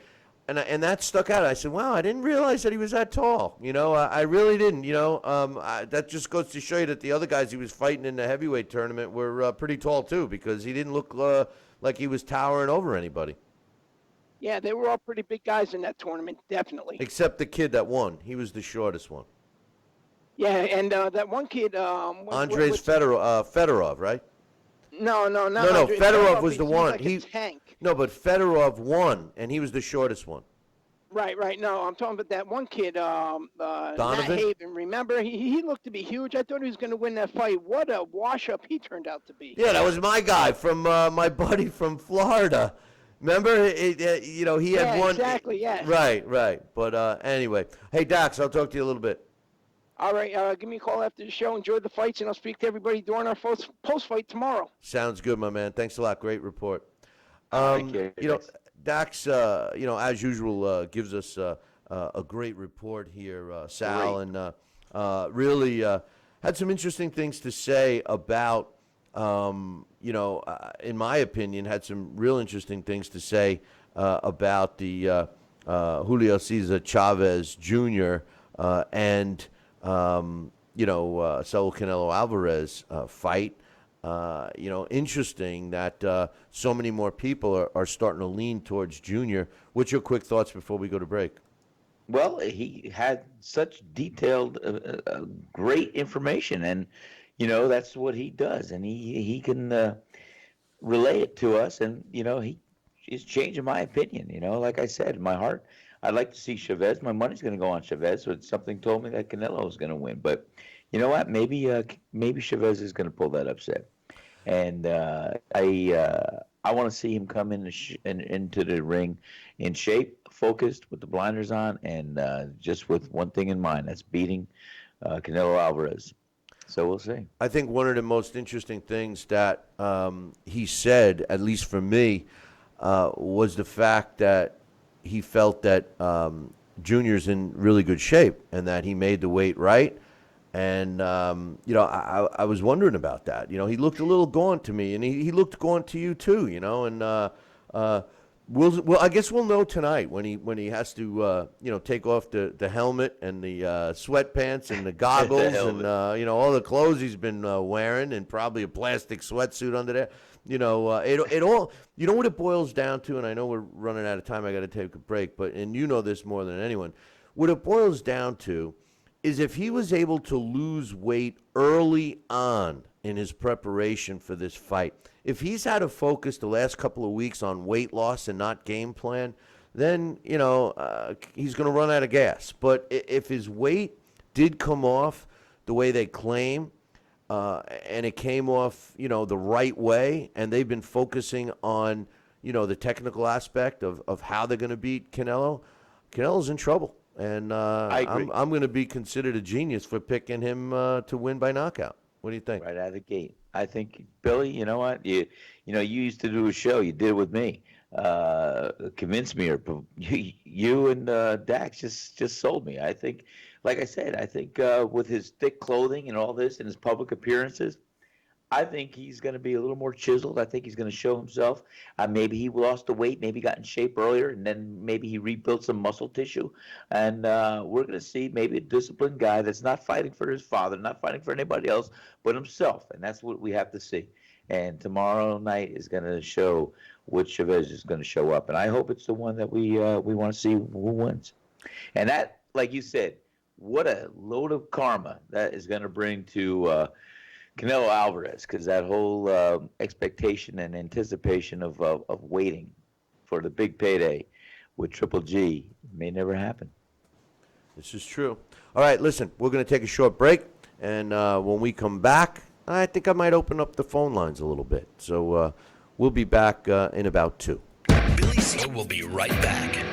S3: and that stuck out. I said, wow, I didn't realize that he was that tall. I really didn't. That just goes to show you that the other guys he was fighting in the heavyweight tournament were pretty tall too, because he didn't look like he was towering over anybody.
S14: Yeah, they were all pretty big guys in that tournament, definitely.
S3: Except the kid that won. He was the shortest one.
S14: Yeah, and that one kid.
S3: Andres Fedorov, right?
S14: No.
S3: Fedorov was the one.
S14: Like a tank.
S3: No, but Fedorov won, and he was the shortest one.
S14: Right. No, I'm talking about that one kid,
S3: Donovan?
S14: Matt Haven. Remember, he looked to be huge. I thought he was going to win that fight. What a wash-up he turned out to be.
S3: Yeah, that was my guy from my buddy from Florida. Remember, he had one.
S14: Exactly. Yeah.
S3: Right. But anyway, hey Dax, I'll talk to you a little bit.
S14: All right, give me a call after the show. Enjoy the fights, and I'll speak to everybody during our post-fight tomorrow.
S3: Sounds good, my man. Thanks a lot. Great report. Dax, as usual, gives us a great report here, Sal, and really had some interesting things to say about, in my opinion, had some real interesting things to say about the Julio Cesar Chavez Jr. And Saul Canelo Alvarez fight. Interesting that so many more people are starting to lean towards Junior. What's your quick thoughts before we go to break?
S4: Well, he had such detailed, great information, and that's what he does, and he can relay it to us, and he's changing my opinion. Like I said, in my heart, I'd like to see Chavez. My money's going to go on Chavez, so something told me that Canelo is going to win, but. You know what? Maybe Chavez is going to pull that upset, and I want to see him come into the ring in shape, focused, with the blinders on, and just with one thing in mind: that's beating Canelo Alvarez. So we'll see.
S3: I think one of the most interesting things that he said, at least for me, was the fact that he felt that Junior's in really good shape and that he made the weight right. And, I was wondering about that. He looked a little gaunt to me, and he looked gaunt to you too, and I guess we'll know tonight when he has to, take off the helmet and the sweatpants and the goggles and, all the clothes he's been wearing, and probably a plastic sweatsuit under there. It all, what it boils down to, and I know we're running out of time, I got to take a break, and you know this more than anyone, what it boils down to is if he was able to lose weight early on in his preparation for this fight, if he's had to focus the last couple of weeks on weight loss and not game plan, then, he's going to run out of gas. But if his weight did come off the way they claim, and it came off, the right way, and they've been focusing on, the technical aspect of how they're going to beat Canelo's in trouble. And I'm going to be considered a genius for picking him to win by knockout. What do you think?
S4: Right out of the gate. I think, Billy, you know what? You used to do a show. You did it with me. Convinced me, or you and Dax just sold me. I think, like I said, with his thick clothing and all this and his public appearances, I think he's going to be a little more chiseled. I think he's going to show himself. Maybe he lost the weight, maybe got in shape earlier, and then maybe he rebuilt some muscle tissue. And we're going to see maybe a disciplined guy that's not fighting for his father, not fighting for anybody else but himself. And that's what we have to see. And tomorrow night is going to show which Chavez is going to show up. And I hope it's the one that we want to see who wins. And that, like you said, what a load of karma that is going to bring to Canelo Alvarez, because that whole expectation and anticipation of waiting for the big payday with Triple G may never happen.
S3: This is true. All right, listen, we're going to take a short break, and when we come back, I think I might open up the phone lines a little bit. So we'll be back in about 2.
S12: Billy C will be right back.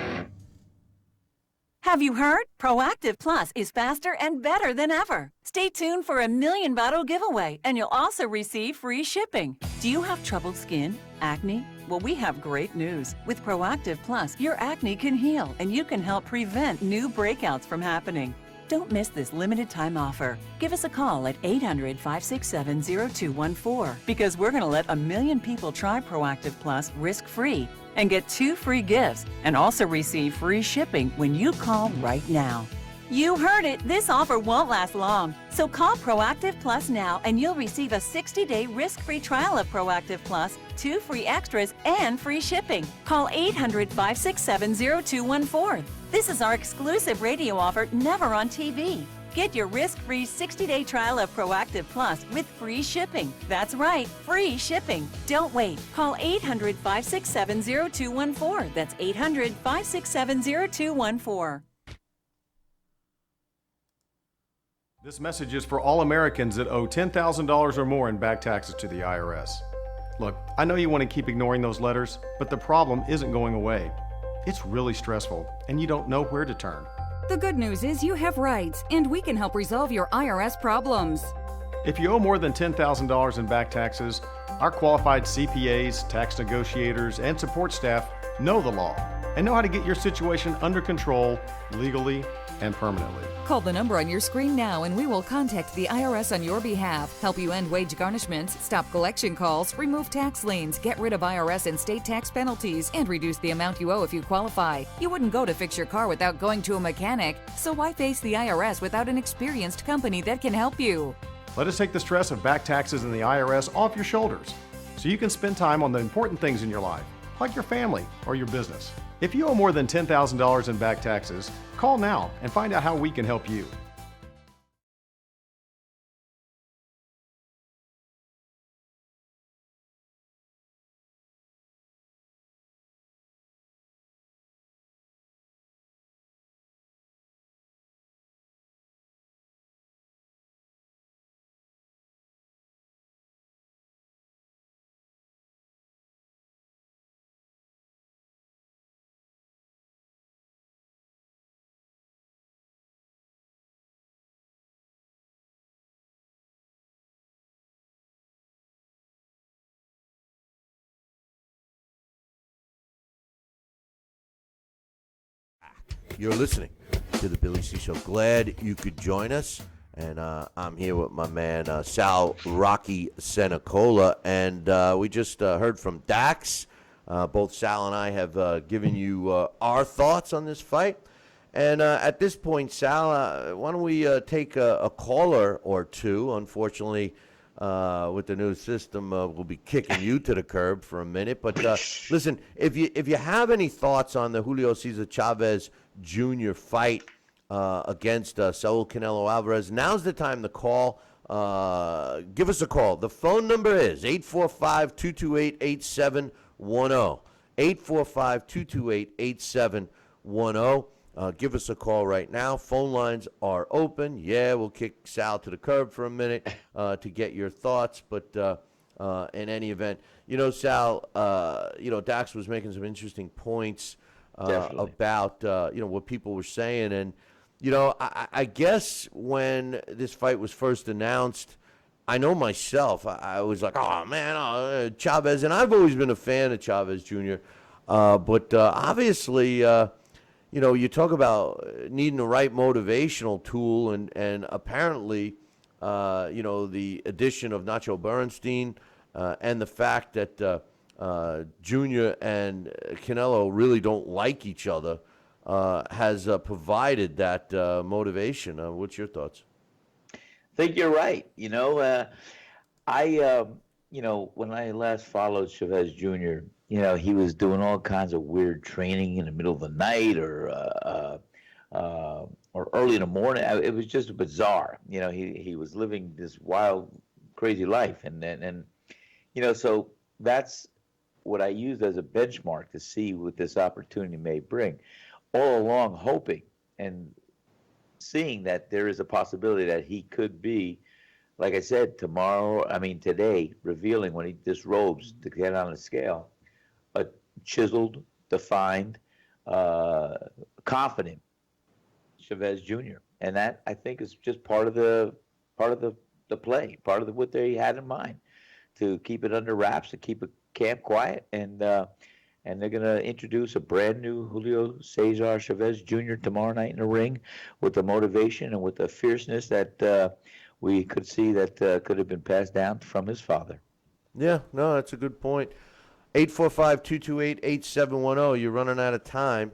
S7: Have you heard? Proactive Plus is faster and better than ever. Stay tuned for a 1,000,000 bottle giveaway, and you'll also receive free shipping. Do you have troubled skin? Acne? Well, we have great news. With Proactive Plus, your acne can heal, and you can help prevent new breakouts from happening. Don't miss this limited time offer. Give us a call at 800-567-0214 because we're going to let 1,000,000 people try Proactive Plus risk-free and get 2 free gifts and also receive free shipping when you call right now. You heard it. This offer won't last long. So call Proactive Plus now and you'll receive a 60-day risk-free trial of Proactive Plus, 2 free extras, and free shipping. Call 800-567-0214. This is our exclusive radio offer, never on TV. Get your risk-free 60-day trial of Proactive Plus with free shipping. That's right, free shipping. Don't wait. Call 800-567-0214. That's 800-567-0214.
S15: This message is for all Americans that owe $10,000 or more in back taxes to the IRS. Look, I know you want to keep ignoring those letters, but the problem isn't going away. It's really stressful, and you don't know where to turn.
S16: The good news is you have rights, and we can help resolve your IRS problems.
S15: If you owe more than $10,000 in back taxes, our qualified CPAs, tax negotiators, and support staff know the law and know how to get your situation under control legally and permanently.
S16: Call the number on your screen now and we will contact the IRS on your behalf, help you end wage garnishments, stop collection calls, remove tax liens, get rid of IRS and state tax penalties, and reduce the amount you owe if you qualify. You wouldn't go to fix your car without going to a mechanic, so why face the IRS without an experienced company that can help you?
S15: Let us take the stress of back taxes and the IRS off your shoulders so you can spend time on the important things in your life, like your family or your business. If you owe more than $10,000 in back taxes, call now and find out how we can help you.
S3: You're listening to the Billy C Show. Glad you could join us. And I'm here with my man, Sal Rocky Senecola. And we just heard from Dax. Both Sal and I have given you our thoughts on this fight. And at this point, Sal, why don't we take a caller or two? Unfortunately, with the new system, we'll be kicking you to the curb for a minute. But listen, if you have any thoughts on the Julio Cesar Chavez Jr. fight against Saul Canelo Alvarez, now's the time to call. Give us a call. The phone number is 845-228-8710. 845-228-8710. Give us a call right now. Phone lines are open. Yeah, we'll kick Sal to the curb for a minute to get your thoughts. But in any event, Sal, Dax was making some interesting points about, what people were saying. And, I guess when this fight was first announced, I know myself, I was like, oh, man, Chavez. And I've always been a fan of Chavez Jr. But obviously, you talk about needing the right motivational tool, and apparently, the addition of Nacho Bernstein and the fact that Junior and Canelo really don't like each other has provided that motivation. What's your thoughts?
S4: I think you're right. When I last followed Chavez Jr., he was doing all kinds of weird training in the middle of the night or early in the morning. It was just bizarre. He was living this wild, crazy life. And so that's what I used as a benchmark to see what this opportunity may bring. All along hoping and seeing that there is a possibility that he could be like I said, today, revealing when he disrobes to get on the scale, a chiseled, defined, confident Chavez Jr. And that, I think, is just part of the play, part of what they had in mind, to keep it under wraps, to keep the camp quiet, and they're going to introduce a brand new Julio Cesar Chavez Jr. tomorrow night in the ring, with the motivation and with the fierceness that we could see that could have been passed down from his father.
S3: Yeah, no, that's a good point. 845-228-8710. You're running out of time.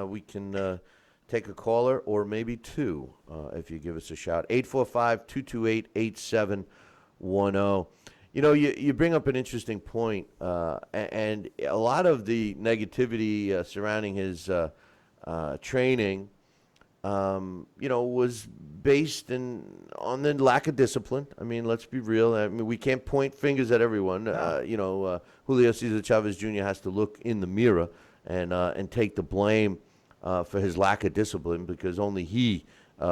S3: We can take a caller or maybe two if you give us a shout. 845-228-8710. You know, you bring up an interesting point, and a lot of the negativity surrounding his training, was based on the lack of discipline. I mean, let's be real. I mean, we can't point fingers at everyone. Julio Cesar Chavez Jr. has to look in the mirror and take the blame for his lack of discipline, because only he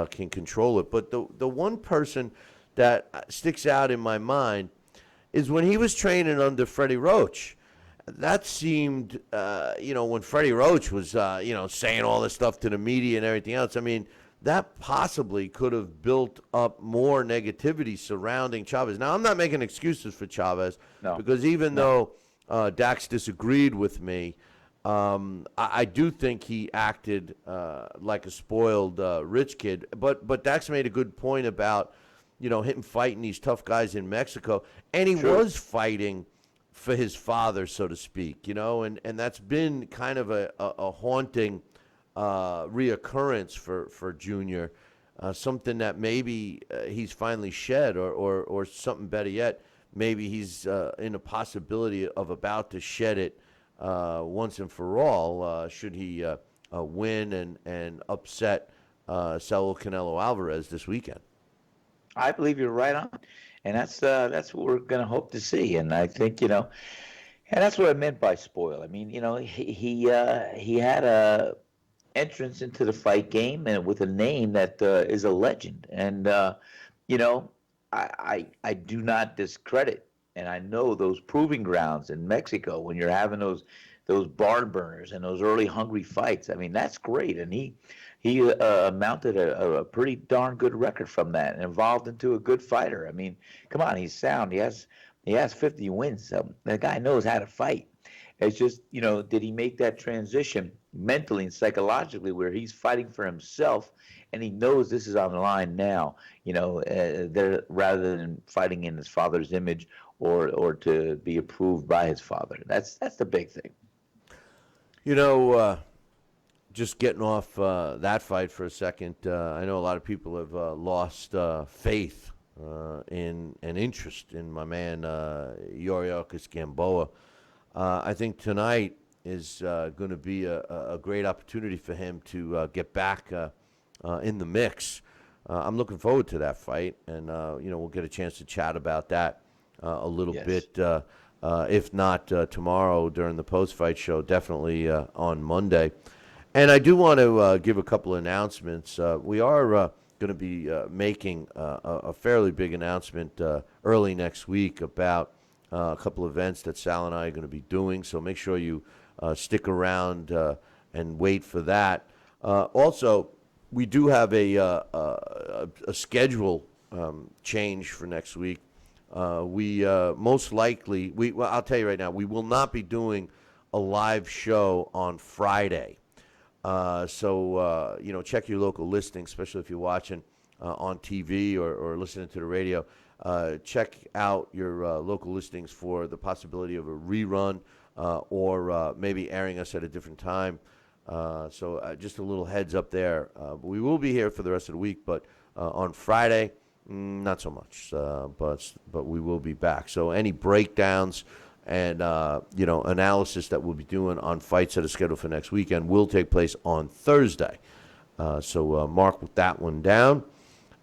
S3: can control it. But the one person that sticks out in my mind is when he was training under Freddie Roach. That seemed, when Freddie Roach was, saying all this stuff to the media and everything else, I mean, that possibly could have built up more negativity surrounding Chavez. Now, I'm not making excuses for Chavez, because even though Dax disagreed with me, I do think he acted like a spoiled rich kid. But Dax made a good point about, him fighting these tough guys in Mexico. And he was fighting for his father, so to speak, and that's been kind of a haunting reoccurrence for Junior, something that maybe he's finally shed, or something better yet, maybe he's in a possibility of about to shed it once and for all, should he win and upset Saul Canelo Alvarez this weekend.
S4: I believe you're right on, and that's what we're going to hope to see. And I think and that's what I meant by spoil. I mean, he had a entrance into the fight game, and with a name that is a legend. And I do not discredit, and I know those proving grounds in Mexico when you're having those barn burners and those early hungry fights. I mean, that's great, and he mounted a pretty darn good record from that, and evolved into a good fighter. I mean, come on, he's sound. He has 50 wins. The guy knows how to fight. It's just, did he make that transition mentally and psychologically where he's fighting for himself and he knows this is on the line now, rather than fighting in his father's image or to be approved by his father. That's the big thing.
S3: Just getting off that fight for a second, I know a lot of people have lost faith in and interest in my man Yuriorkis Gamboa. I think tonight is going to be a great opportunity for him to get back in the mix. I'm looking forward to that fight, and we'll get a chance to chat about that a little bit. If not tomorrow during the post-fight show, definitely on Monday. And I do want to give a couple of announcements. We are going to be making a fairly big announcement early next week about a couple of events that Sal and I are going to be doing. So make sure you stick around and wait for that. Also, we do have a schedule change for next week. We most likely, I'll tell you right now, we will not be doing a live show on Friday. So check your local listings, especially if you're watching on TV or listening to the radio. Check out your local listings for the possibility of a rerun or maybe airing us at a different time. So just a little heads up there. We will be here for the rest of the week, but on Friday, not so much. But we will be back. So any breakdowns and analysis that we'll be doing on fights that are scheduled for next weekend will take place on Thursday. So mark that one down.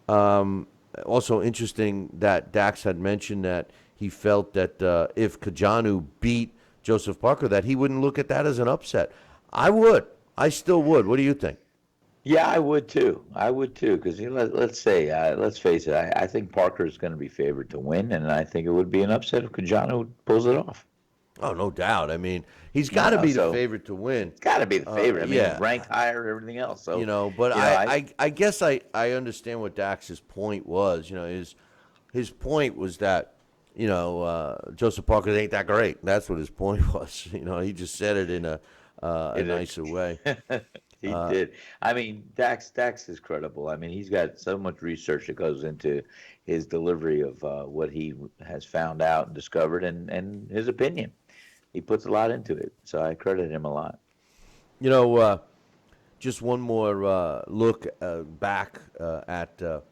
S3: Also interesting that Dax had mentioned that he felt that if Kaju beat Joseph Parker, that he wouldn't look at that as an upset. I would. I still would. What do you think?
S4: Yeah, I would too. I would too, because let's face it. I think Parker is going to be favored to win, and I think it would be an upset if Kajano pulls it off.
S3: Oh, no doubt. I mean, he's got to be the
S4: So
S3: favorite to win.
S4: it's got to be the favorite. I mean,
S3: yeah.
S4: he's ranked higher, everything else. So
S3: But I guess I understand what Dax's point was. His point was that Joseph Parker ain't that great. That's what his point was. He just said it in a nicer way.
S4: He did. I mean, Dax is credible. I mean, he's got so much research that goes into his delivery of what he has found out and discovered, and his opinion. He puts a lot into it, so I credit him a lot.
S3: Just one more look back at the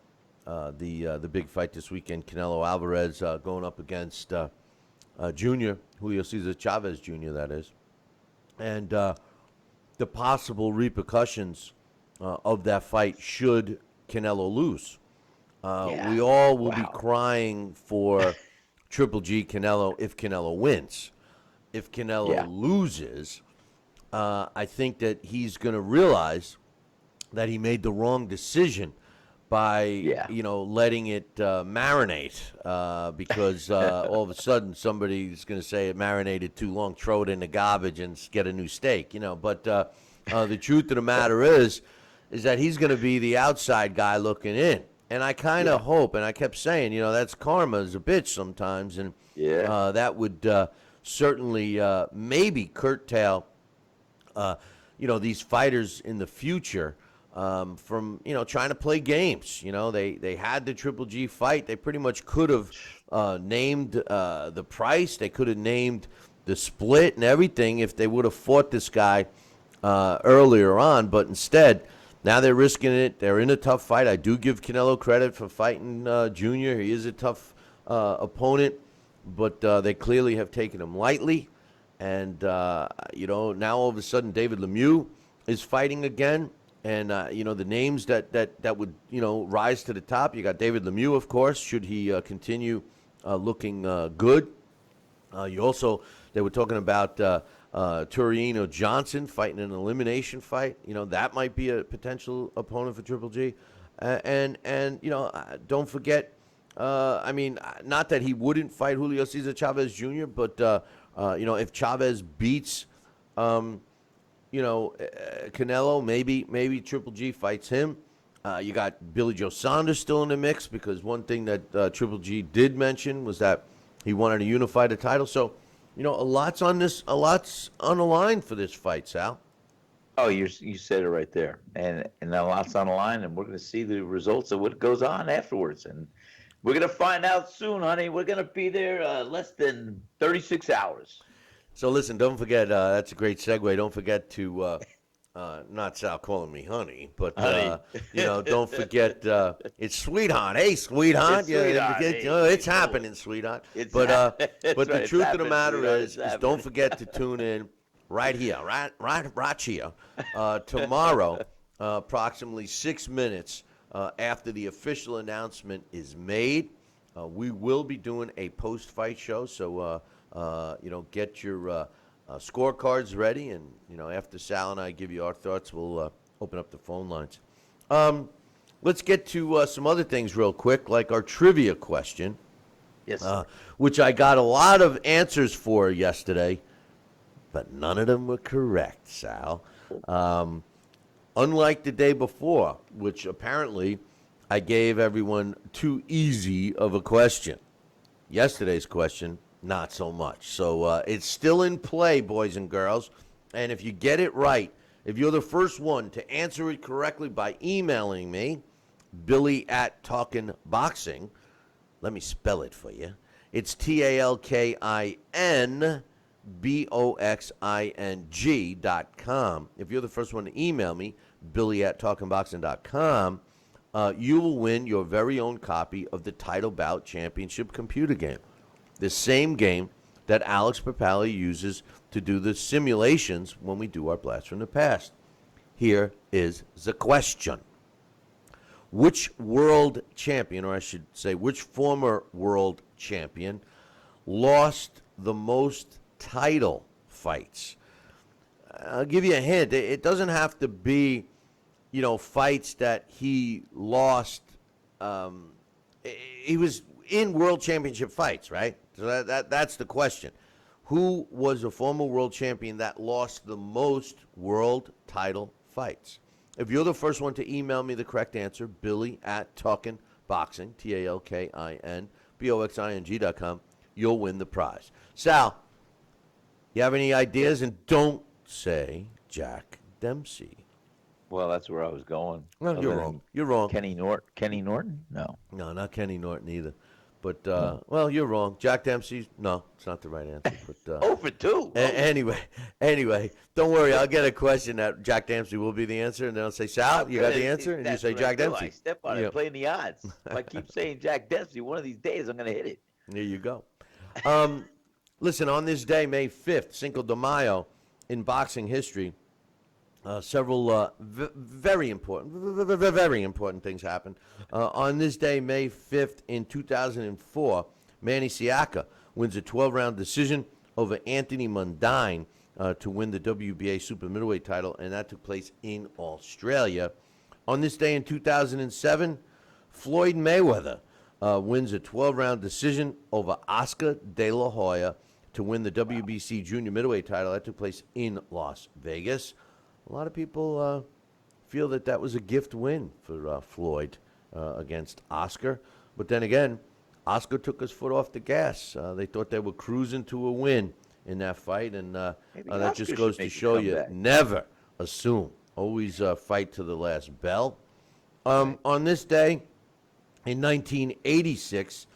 S3: big fight this weekend. Canelo Alvarez going up against Julio Cesar Chavez Jr., that is. And the possible repercussions of that fight should Canelo lose. We all will be crying for Triple G Canelo if Canelo wins. If Canelo loses, I think that he's going to realize that he made the wrong decision by letting it marinate because all of a sudden somebody's going to say it marinated too long, throw it in the garbage and get a new steak. But the truth of the matter is that he's going to be the outside guy looking in. And I kind of hope, and I kept saying, that's karma is a bitch sometimes, and that would certainly maybe curtail these fighters in the future from trying to play games. They had the Triple G fight. They pretty much could have named the price. They could have named the split and everything if they would have fought this guy earlier on. But instead, now they're risking it. They're in a tough fight. I do give Canelo credit for fighting Junior. He is a tough opponent, but they clearly have taken him lightly. And, now all of a sudden David Lemieux is fighting again. And, the names that would, rise to the top. You got David Lemieux, of course, should he continue looking good. They were talking about Torino Johnson fighting an elimination fight. That might be a potential opponent for Triple G. And don't forget, not that he wouldn't fight Julio Cesar Chavez Jr., but, if Chavez beats Canelo, maybe Triple G fights him. You got Billy Joe Saunders still in the mix because one thing that Triple G did mention was that he wanted to unify the title. So, a lot's on the line for this fight, Sal.
S4: Oh, you said it right there, and a lot's on the line, and we're going to see the results of what goes on afterwards, and we're going to find out soon, honey. We're going to be there less than 36 hours.
S3: So listen, don't forget, that's a great segue. Don't forget to, not Sal calling me honey, but, don't forget, it's Sweetheart. Hey, Sweetheart.
S4: Sweetheart.
S3: It's happening, Sweetheart. But the truth of the matter is don't forget to tune in right here, right here, tomorrow, approximately 6 minutes after the official announcement is made. We will be doing a post-fight show, so get your scorecards ready, and after Sal and I give you our thoughts, we'll open up the phone lines. Let's get to some other things real quick, like our trivia question.
S4: Yes.
S3: Which I got a lot of answers for yesterday, but none of them were correct, Sal. Unlike the day before, which apparently I gave everyone too easy of a question. Yesterday's question, not so much. So it's still in play, boys and girls. And if you get it right, if you're the first one to answer it correctly by emailing me, Billy@TalkinBoxing, let me spell it for you. It's TalkinBoxing.com. If you're the first one to email me, Billy@TalkinBoxing.com, you will win your very own copy of the Title Bout Championship computer game. The same game that Alex Papali uses to do the simulations when we do our Blast from the Past. Here is the question. Which world champion, or I should say, which former world champion lost the most title fights? I'll give you a hint. It doesn't have to be, fights that he lost. He was in world championship fights, right? So that's the question. Who was a former world champion that lost the most world title fights? If you're the first one to email me the correct answer, Billy@TalkinBoxing, TalkinBoxing.com, you'll win the prize. Sal, you have any ideas? And don't say Jack Dempsey.
S4: Well, that's where I was going.
S3: Well, you're wrong. You're wrong.
S4: Kenny Norton? No.
S3: No, not Kenny Norton either. But, well, you're wrong. Jack Dempsey, no, it's not the right answer. But,
S4: 0 for 2.
S3: Anyway, don't worry. I'll get a question that Jack Dempsey will be the answer, and then I'll say, Sal, you got the answer? And you say Jack Dempsey.
S4: I step on it, playing the odds. If I keep saying Jack Dempsey, one of these days I'm going to hit it.
S3: There you go. Listen, on this day, May 5th, Cinco de Mayo, in boxing history, several very important things happened. On this day, May 5th, in 2004, Manny Pacquiao wins a 12-round decision over Anthony Mundine to win the WBA super middleweight title, and that took place in Australia. On this day in 2007, Floyd Mayweather wins a 12-round decision over Oscar De La Hoya to win the WBC junior middleweight title. That took place in Las Vegas. A lot of people feel that was a gift win for Floyd against Oscar. But then again, Oscar took his foot off the gas. They thought they were cruising to a win in that fight, and that just goes to show you, never assume. Always fight to the last bell. On this day, in 1986,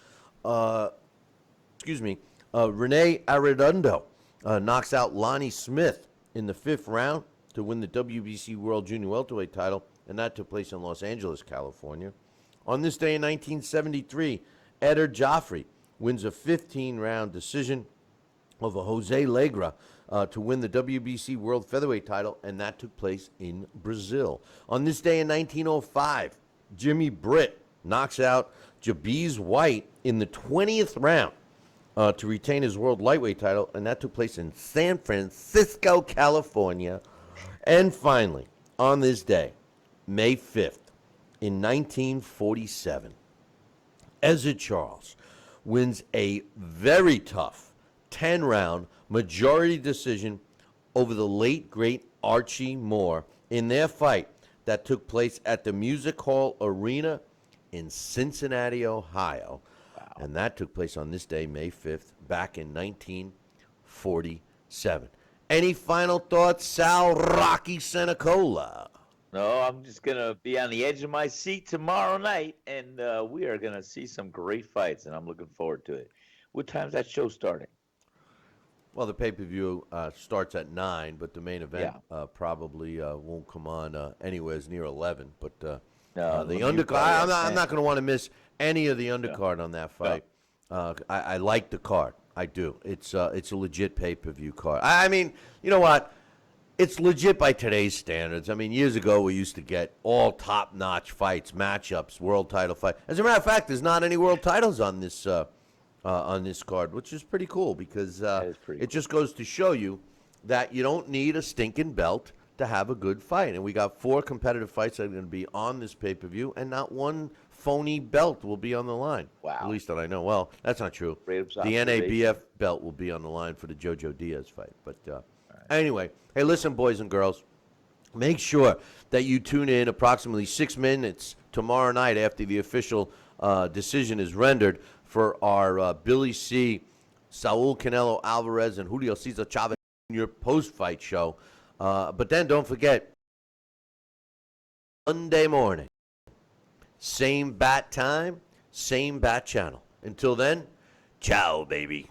S3: Rene Arredondo knocks out Lonnie Smith in the 5th round to win the WBC World Junior Welterweight title, and that took place in Los Angeles, California. On this day in 1973, Eder Joffrey wins a 15-round decision over Jose Legra to win the WBC World Featherweight title, and that took place in Brazil. On this day in 1905, Jimmy Britt knocks out Jabez White in the 20th round to retain his world lightweight title, and that took place in San Francisco, California. And finally, on this day, May 5th, in 1947, Ezzard Charles wins a very tough 10-round majority decision over the late, great Archie Moore in their fight that took place at the Music Hall Arena in Cincinnati, Ohio. Wow. And that took place on this day, May 5th, back in 1947. Any final thoughts, Sal Rocky Senecola?
S4: No, I'm just going to be on the edge of my seat tomorrow night, and we are going to see some great fights, and I'm looking forward to it. What time's that show starting?
S3: Well, the pay-per-view starts at 9, but the main event probably won't come on anywhere near 11. But the undercard, I'm not going to want to miss any of the undercard on that fight. No. I like the card. I do. It's a legit pay-per-view card. I mean, you know what? It's legit by today's standards. I mean, years ago we used to get all top-notch fights, matchups, world title fight. As a matter of fact, there's not any world titles on this card, which is pretty cool because it just goes to show you that you don't need a stinking belt to have a good fight. And we got 4 competitive fights that are going to be on this pay-per-view, and not one phony belt will be on the line.
S4: Wow.
S3: At least that I know. Well, that's not true. The NABF belt will be on the line for the JoJo Diaz fight. But anyway, hey, listen, boys and girls, make sure that you tune in approximately 6 minutes tomorrow night after the official decision is rendered for our Billy C., Saul, Canelo, Alvarez, and Julio Cesar Chavez Jr. post-fight show. But then don't forget, Monday morning, same bat time, same bat channel. Until then, ciao, baby.